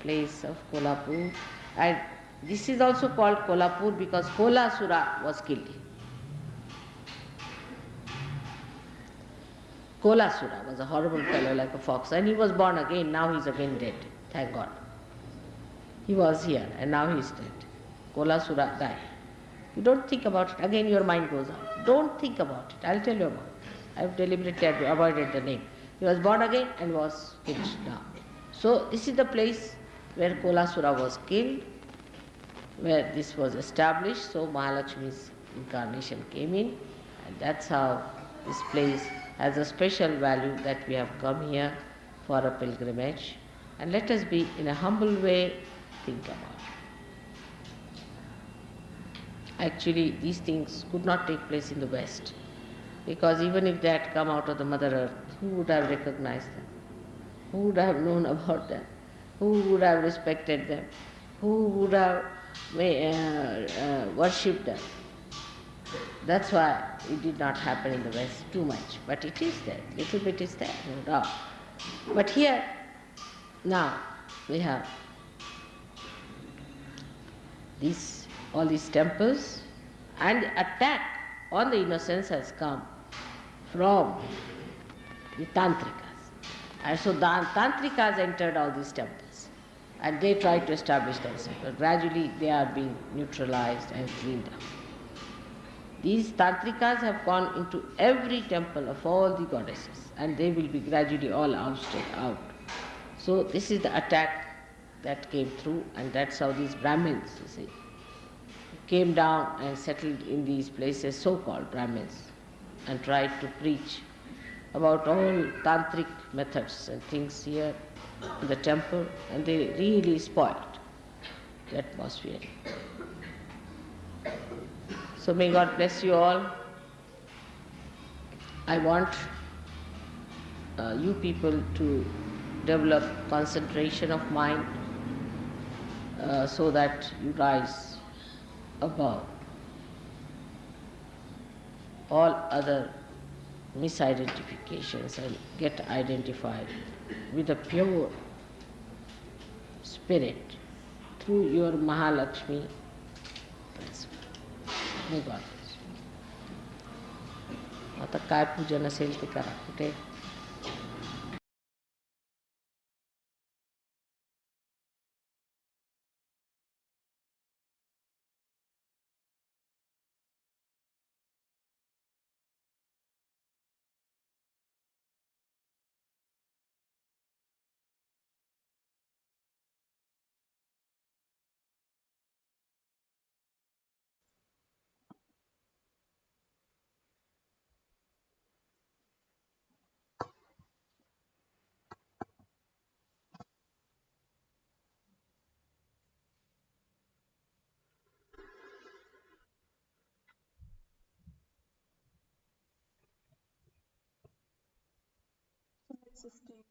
place of Kolapur. And this is also called Kolapur because Kolasura was killed here. Kolasura was a horrible fellow like a fox, and he was born again. Now he is again dead. Thank God. He was here and now he is dead. Kolasura died. You don't think about it. Again your mind goes out. Don't think about it. I'll tell you about it. I've deliberately avoided the name. He was born again and was killed now. So this is the place where Kolasura was killed, where this was established. So Mahalakshmi's incarnation came in, and that's how this place has a special value that we have come here for a pilgrimage. And let us be, in a humble way, think about it. Actually, these things could not take place in the West, because even if they had come out of the Mother Earth, who would have recognized them? Who would have known about them? Who would have respected them? Who would have worshipped them? That's why it did not happen in the West too much. But it is there, little bit is there, no doubt. But here, now, we have all these temples, and the attack on the innocence has come from the Tantrikas. And so the Tantrikas entered all these temples and they tried to establish themselves. But gradually they are being neutralized and cleaned up. These Tantrikas have gone into every temple of all the goddesses and they will be gradually all ousted out. So this is the attack that came through, and that's how these Brahmins, you see, came down and settled in these places, so-called Brahmins, and tried to preach about all tantric methods and things here in the temple, and they really spoiled the atmosphere. So may God bless you all. I want you people to develop concentration of mind so that you rise above all other misidentifications and get identified with a pure spirit through your Mahalakshmi Principle. May God bless you. आता काय पूजन असेल ते करा कुठे Let's sustain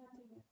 nothing else.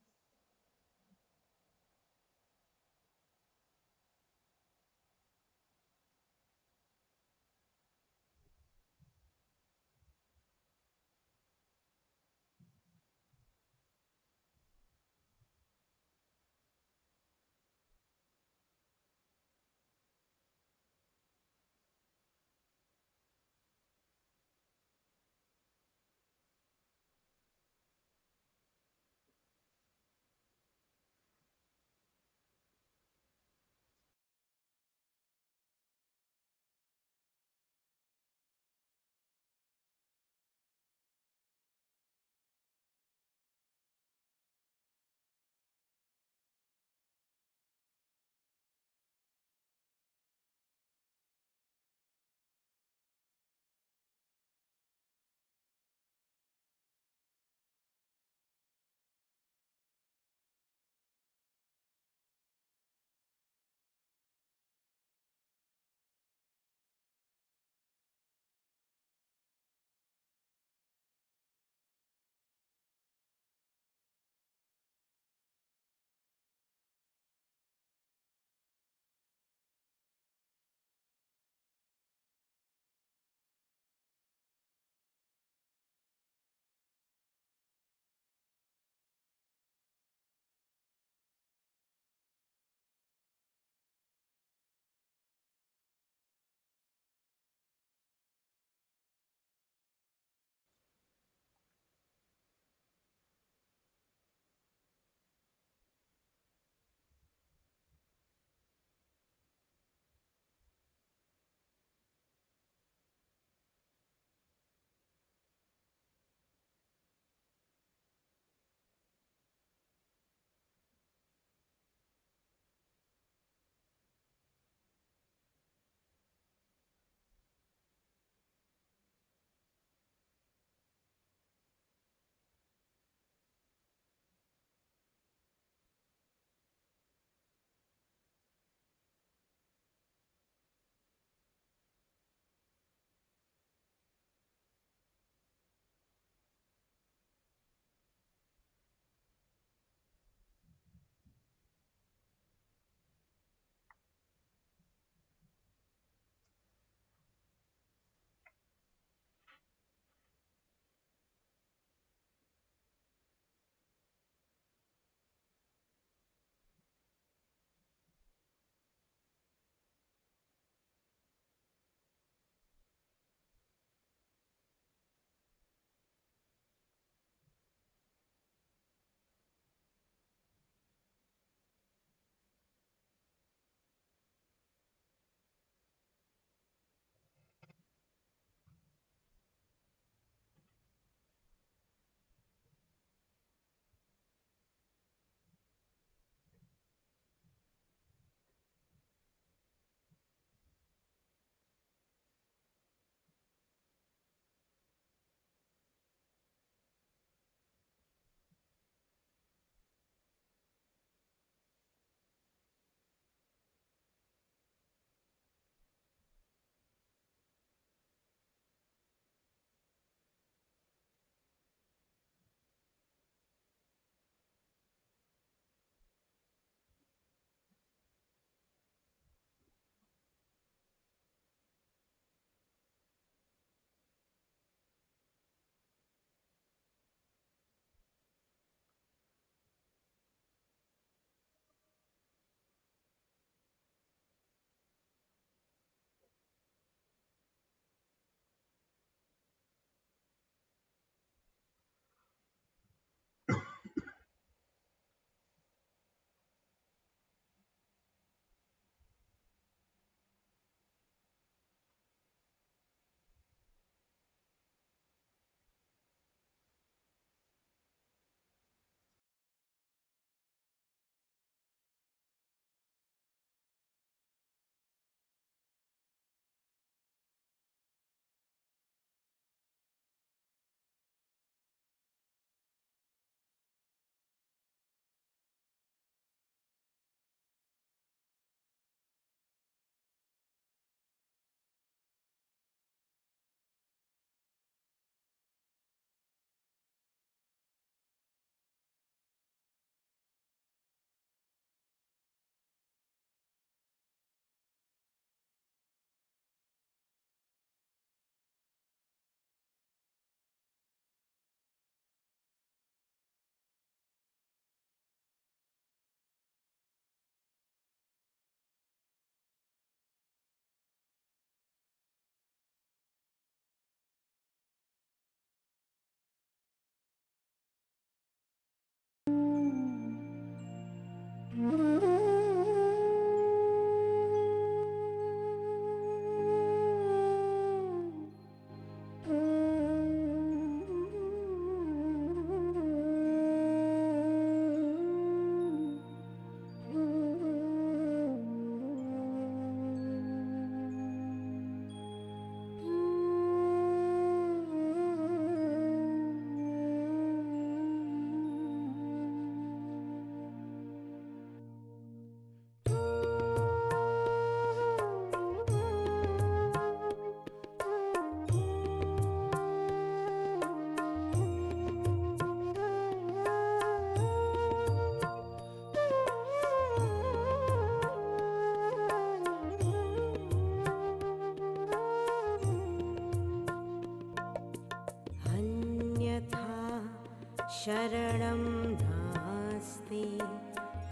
शरणं नास्ति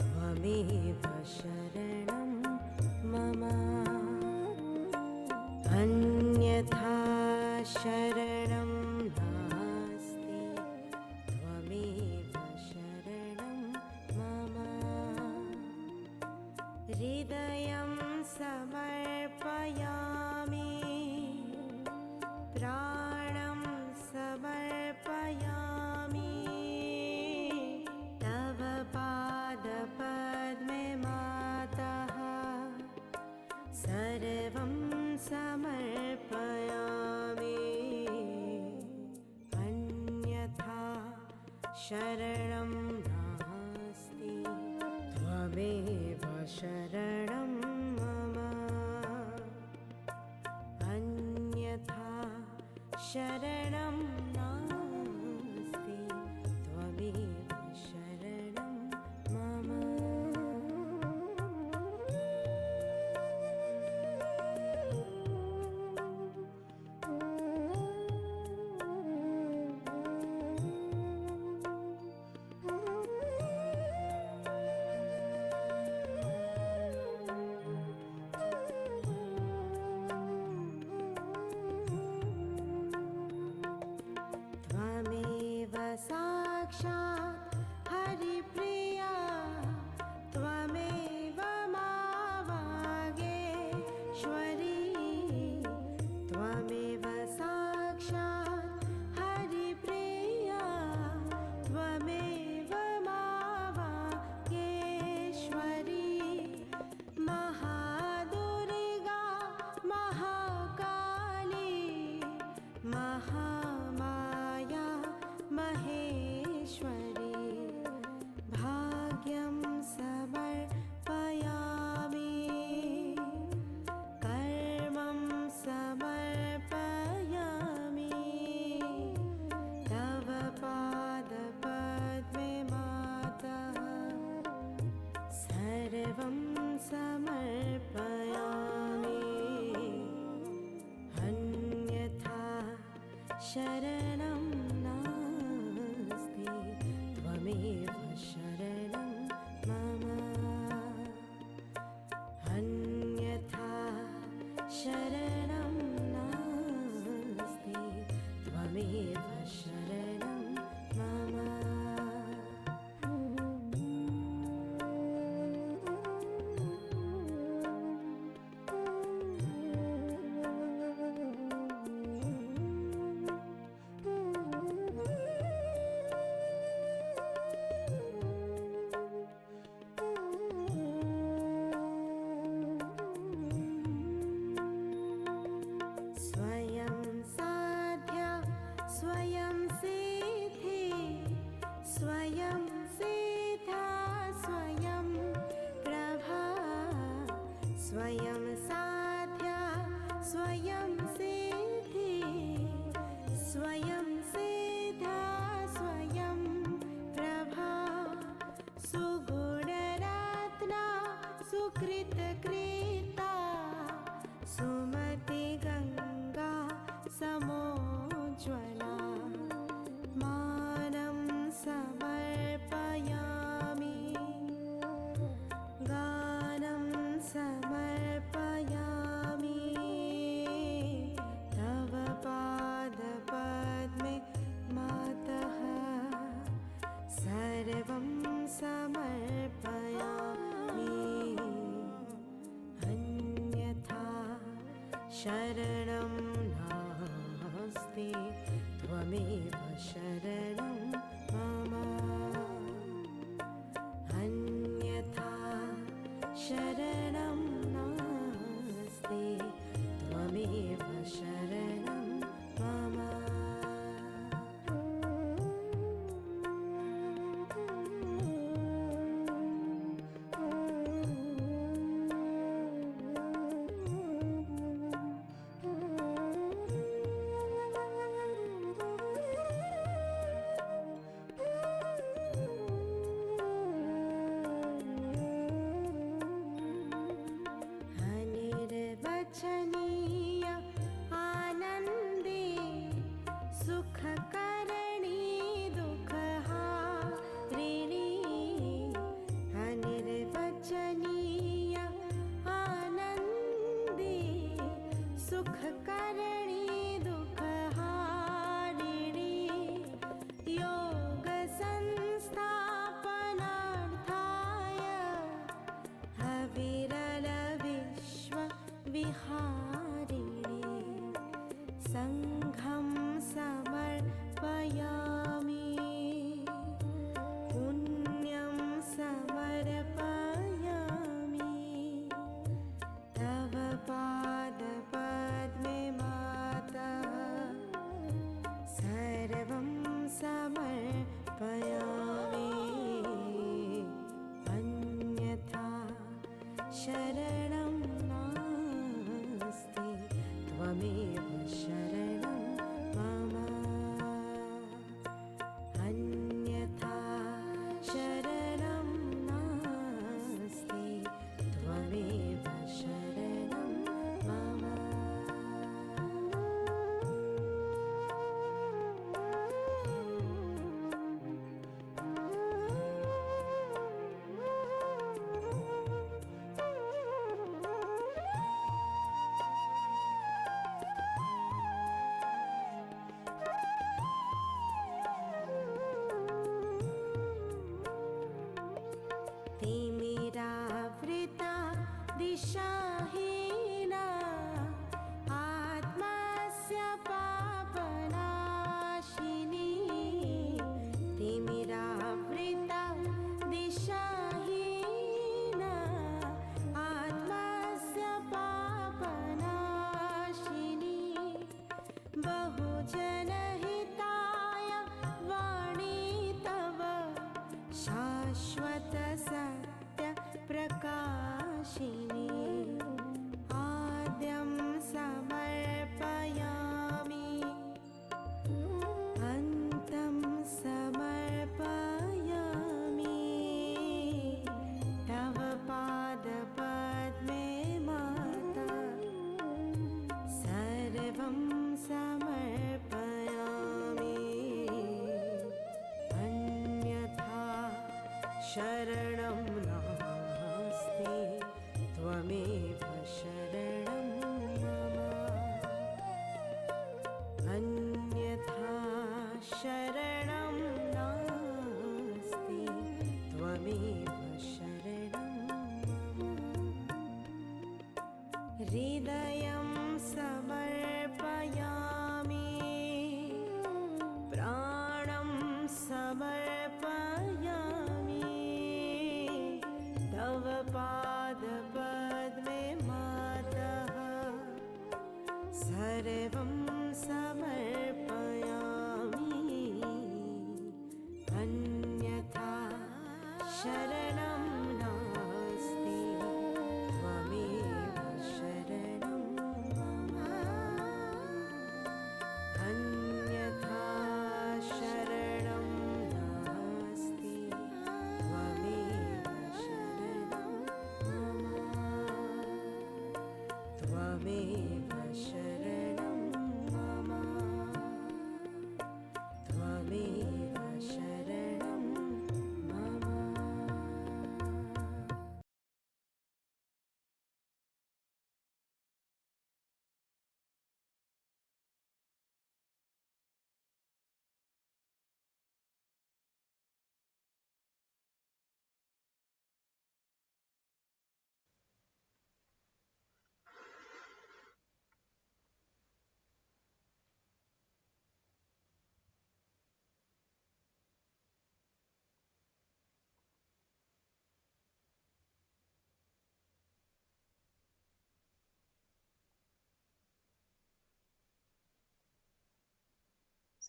त्वमेव शरणं मम अन्यथा शरणं नास्ति त्वमेव शरणं मम हृदयं समर्पयामि प्राणं समर्पयामि तव पादपद्मे मातः सर्वं समर्पयामि अन्यथा शरणं नास्ति त्वमेव शरणं मम अन्यथा शरणं नास्ति त्वमेव शरणं मम त्वमेव साक्षात् हरिप्रिया त्वमेव मावागेश्वरी त्वमेव साक्षात् हरिप्रिया त्वमेव मावागेश्वरी महादुर्गा महाकाली महामाया महेश्वरी भाग्यं समर्पयामि कर्मं समर्पयामि तव पादपद्मे मातः सर्वं समर्पयामि अन्यथा शरणं नास्ति त्वमेव शरणं मम अन्यथा शरणं नास्ति त्वमेव शरणं मम स्वयं साध्या स्वयं सिद्धि स्वयं सिद्धा स्वयं प्रभा स्वयं साध्या स्वयं सिद्धि स्वयं सिद्धा स्वयं प्रभा सुगुणरत्ना सुकृतकृता सुमति गंगा समोज्ज्वला मानं समर्पयामि गानं समर्पयामि तव पादपद्मे मातः सर्वं समर्पयामि अन्यथा शरणं नास्ति त्वमेव शरणं मम अन्यथा शरणं नास्ति त्वमेव शरणं मम सुखकरणी दुःखहारिणी विहारिणे सङ्घं समर्पयामि पुण्यं समर्पयामि तव पादपद्मे माता सर्वं समर्पयामि अन्यथा शरणं नास्ति त्वमेव शरणं मम अन्यथा शरणं नास्ति त्वमेव शरणं मम तिमिरावृता दिशाहीना आत्मस्य पापनाशिनी तिमिरावृता दिशाहीना आत्मस्य पापनाशिनी बहुजनहिताय वाणी तव शाश्वत सत्य प्रकाशिनी आद्यं समर्पयामि अन्तं समर्पयामि तव पादपद्मे माता सर्वं समर्पयामि अन्यथा शरणं नास्ति त्वमेव शरणं मम अन्यथा शरणं नास्ति त्वमेव शरणं मम हृदयं समर्पयामि प्राणं समर्पयामि तव पादपद्मे मातः सर्वं समर्पयामि अन्यथा शरणं नास्ति त्वमेव शरणं मम अन्यथा शरणं नास्ति त्वमेव शरणं मम त्वमेव शरणं मम त्वमेव शरणं मम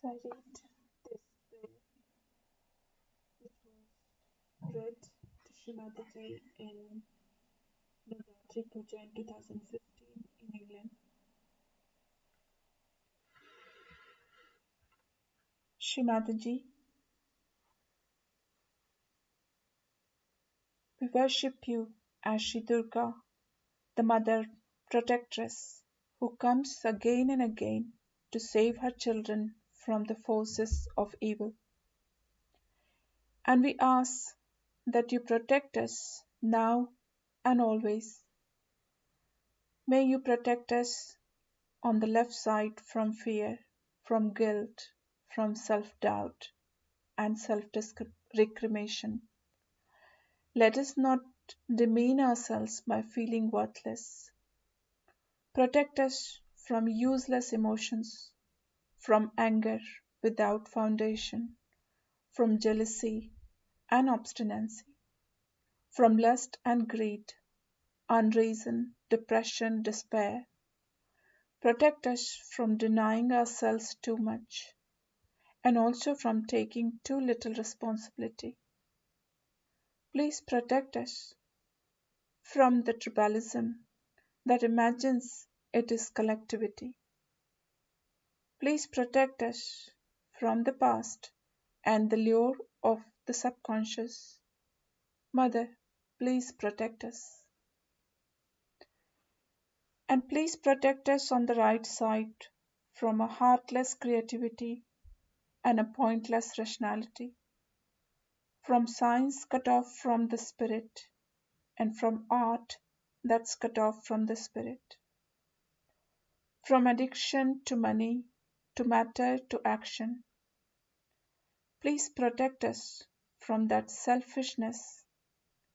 So I read this prayer, which was read to Srimataji in Navratri Puja in 2015 in England. Srimataji, we worship you as Shri Durga, the Mother Protectress, who comes again and again to save her children from the forces of evil. And we ask that you protect us now and always. May you protect us on the left side from fear, from guilt, from self-doubt and self-recrimination. Let us not demean ourselves by feeling worthless. Protect us from useless emotions, from anger without foundation, from jealousy and obstinacy, from lust and greed, unreason, depression, despair. Protect us from denying ourselves too much, and also from taking too little responsibility. Please protect us from the tribalism that imagines it is collectivity. Please protect us from the past and the lure of the subconscious. Mother, please protect us. And please protect us on the right side from a heartless creativity and a pointless rationality, from science cut off from the spirit, and from art that's cut off from the spirit, from addiction to money, to matter to action. Please protect us from that selfishness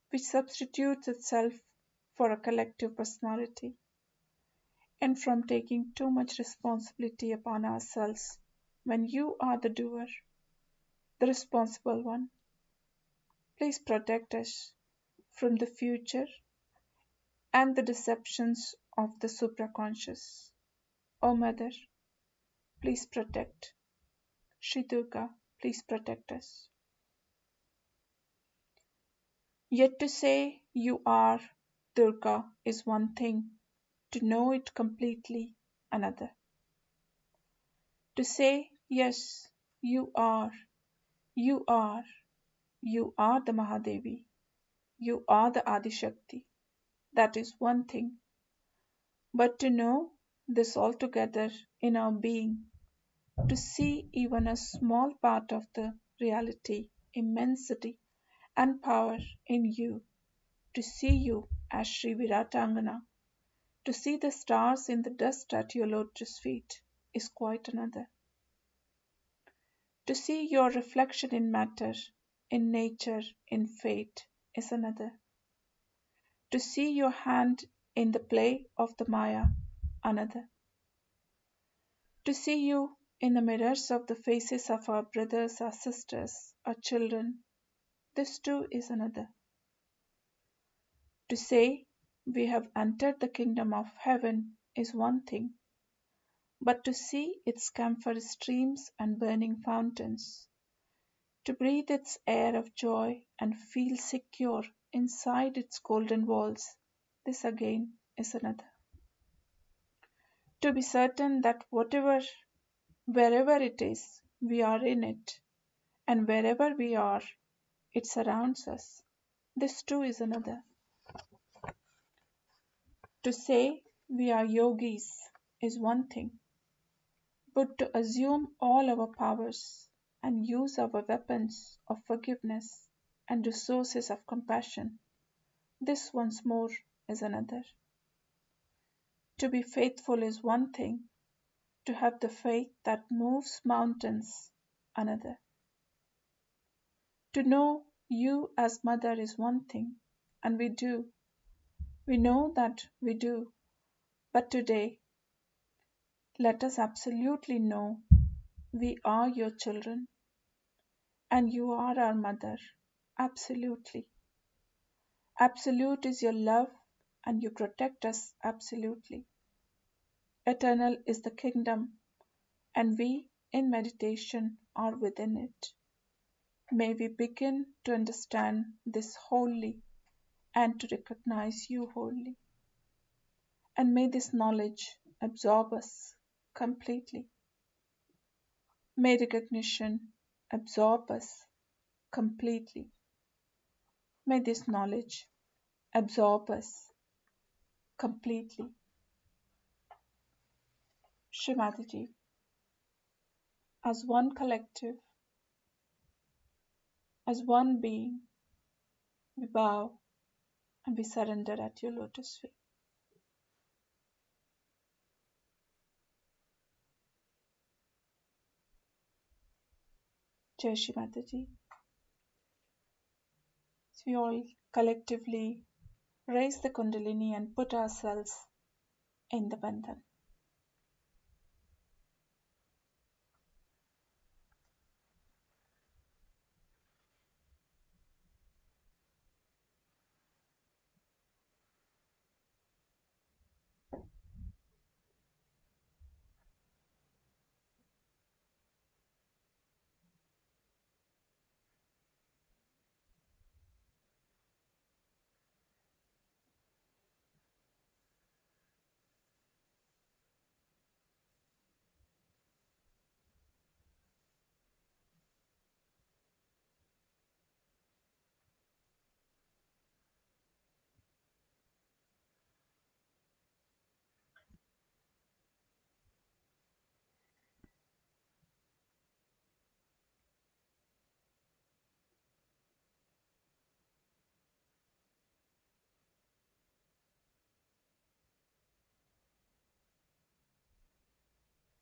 which substitutes itself for a collective personality, and from taking too much responsibility upon ourselves when you are the doer, the responsible one. Please protect us from the future and the deceptions of the supraconscious. O Mother, please protect. Shri Durga, please protect us. Yet to say you are Durga is one thing, to know it completely another. To say, yes, you are, you are, you are the Mahadevi, you are the Adishakti, that is one thing. But to know this altogether in our being, to see even a small part of the reality, immensity, and power in you, to see you as Sri Viratangana, to see the stars in the dust at your lotus feet is quite another. To see your reflection in matter, in nature, in fate is another. To see your hand in the play of the Maya, another. To see you in the mirrors of the faces of our brothers, our sisters, our children, this too is another. To say we have entered the kingdom of heaven is one thing, but to see its camphor streams and burning fountains, to breathe its air of joy and feel secure inside its golden walls, this again is another. To be certain that whatever, wherever it is, we are in it, and wherever we are, it surrounds us, this too is another. To say we are yogis is one thing, but to assume all our powers and use our weapons of forgiveness and resources of compassion, this once more is another. To be faithful is one thing, to have the faith that moves mountains, another. To know you as mother is one thing, and we do. We know that we do. But today, let us absolutely know we are your children, and you are our mother. Absolutely. Absolute is your love, and you protect us absolutely. Eternal is the kingdom, and we, in meditation, are within it. May we begin to understand this wholly and to recognize you wholly. And may this knowledge absorb us completely. May recognition absorb us completely. May this knowledge absorb us completely. Shrimati, as one collective, as one being, we bow and we surrender at your lotus feet. Jai Shri Mataji. So we all collectively raise the Kundalini and put ourselves in the Bandhan.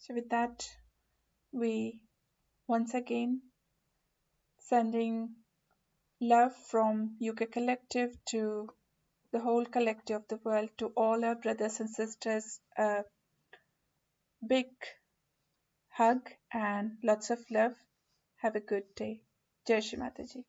So, with that, we once again sending love from UK Collective to the whole collective of the world, to all our brothers and sisters, a big hug and lots of love. Have a good day. Jai Shri Mataji.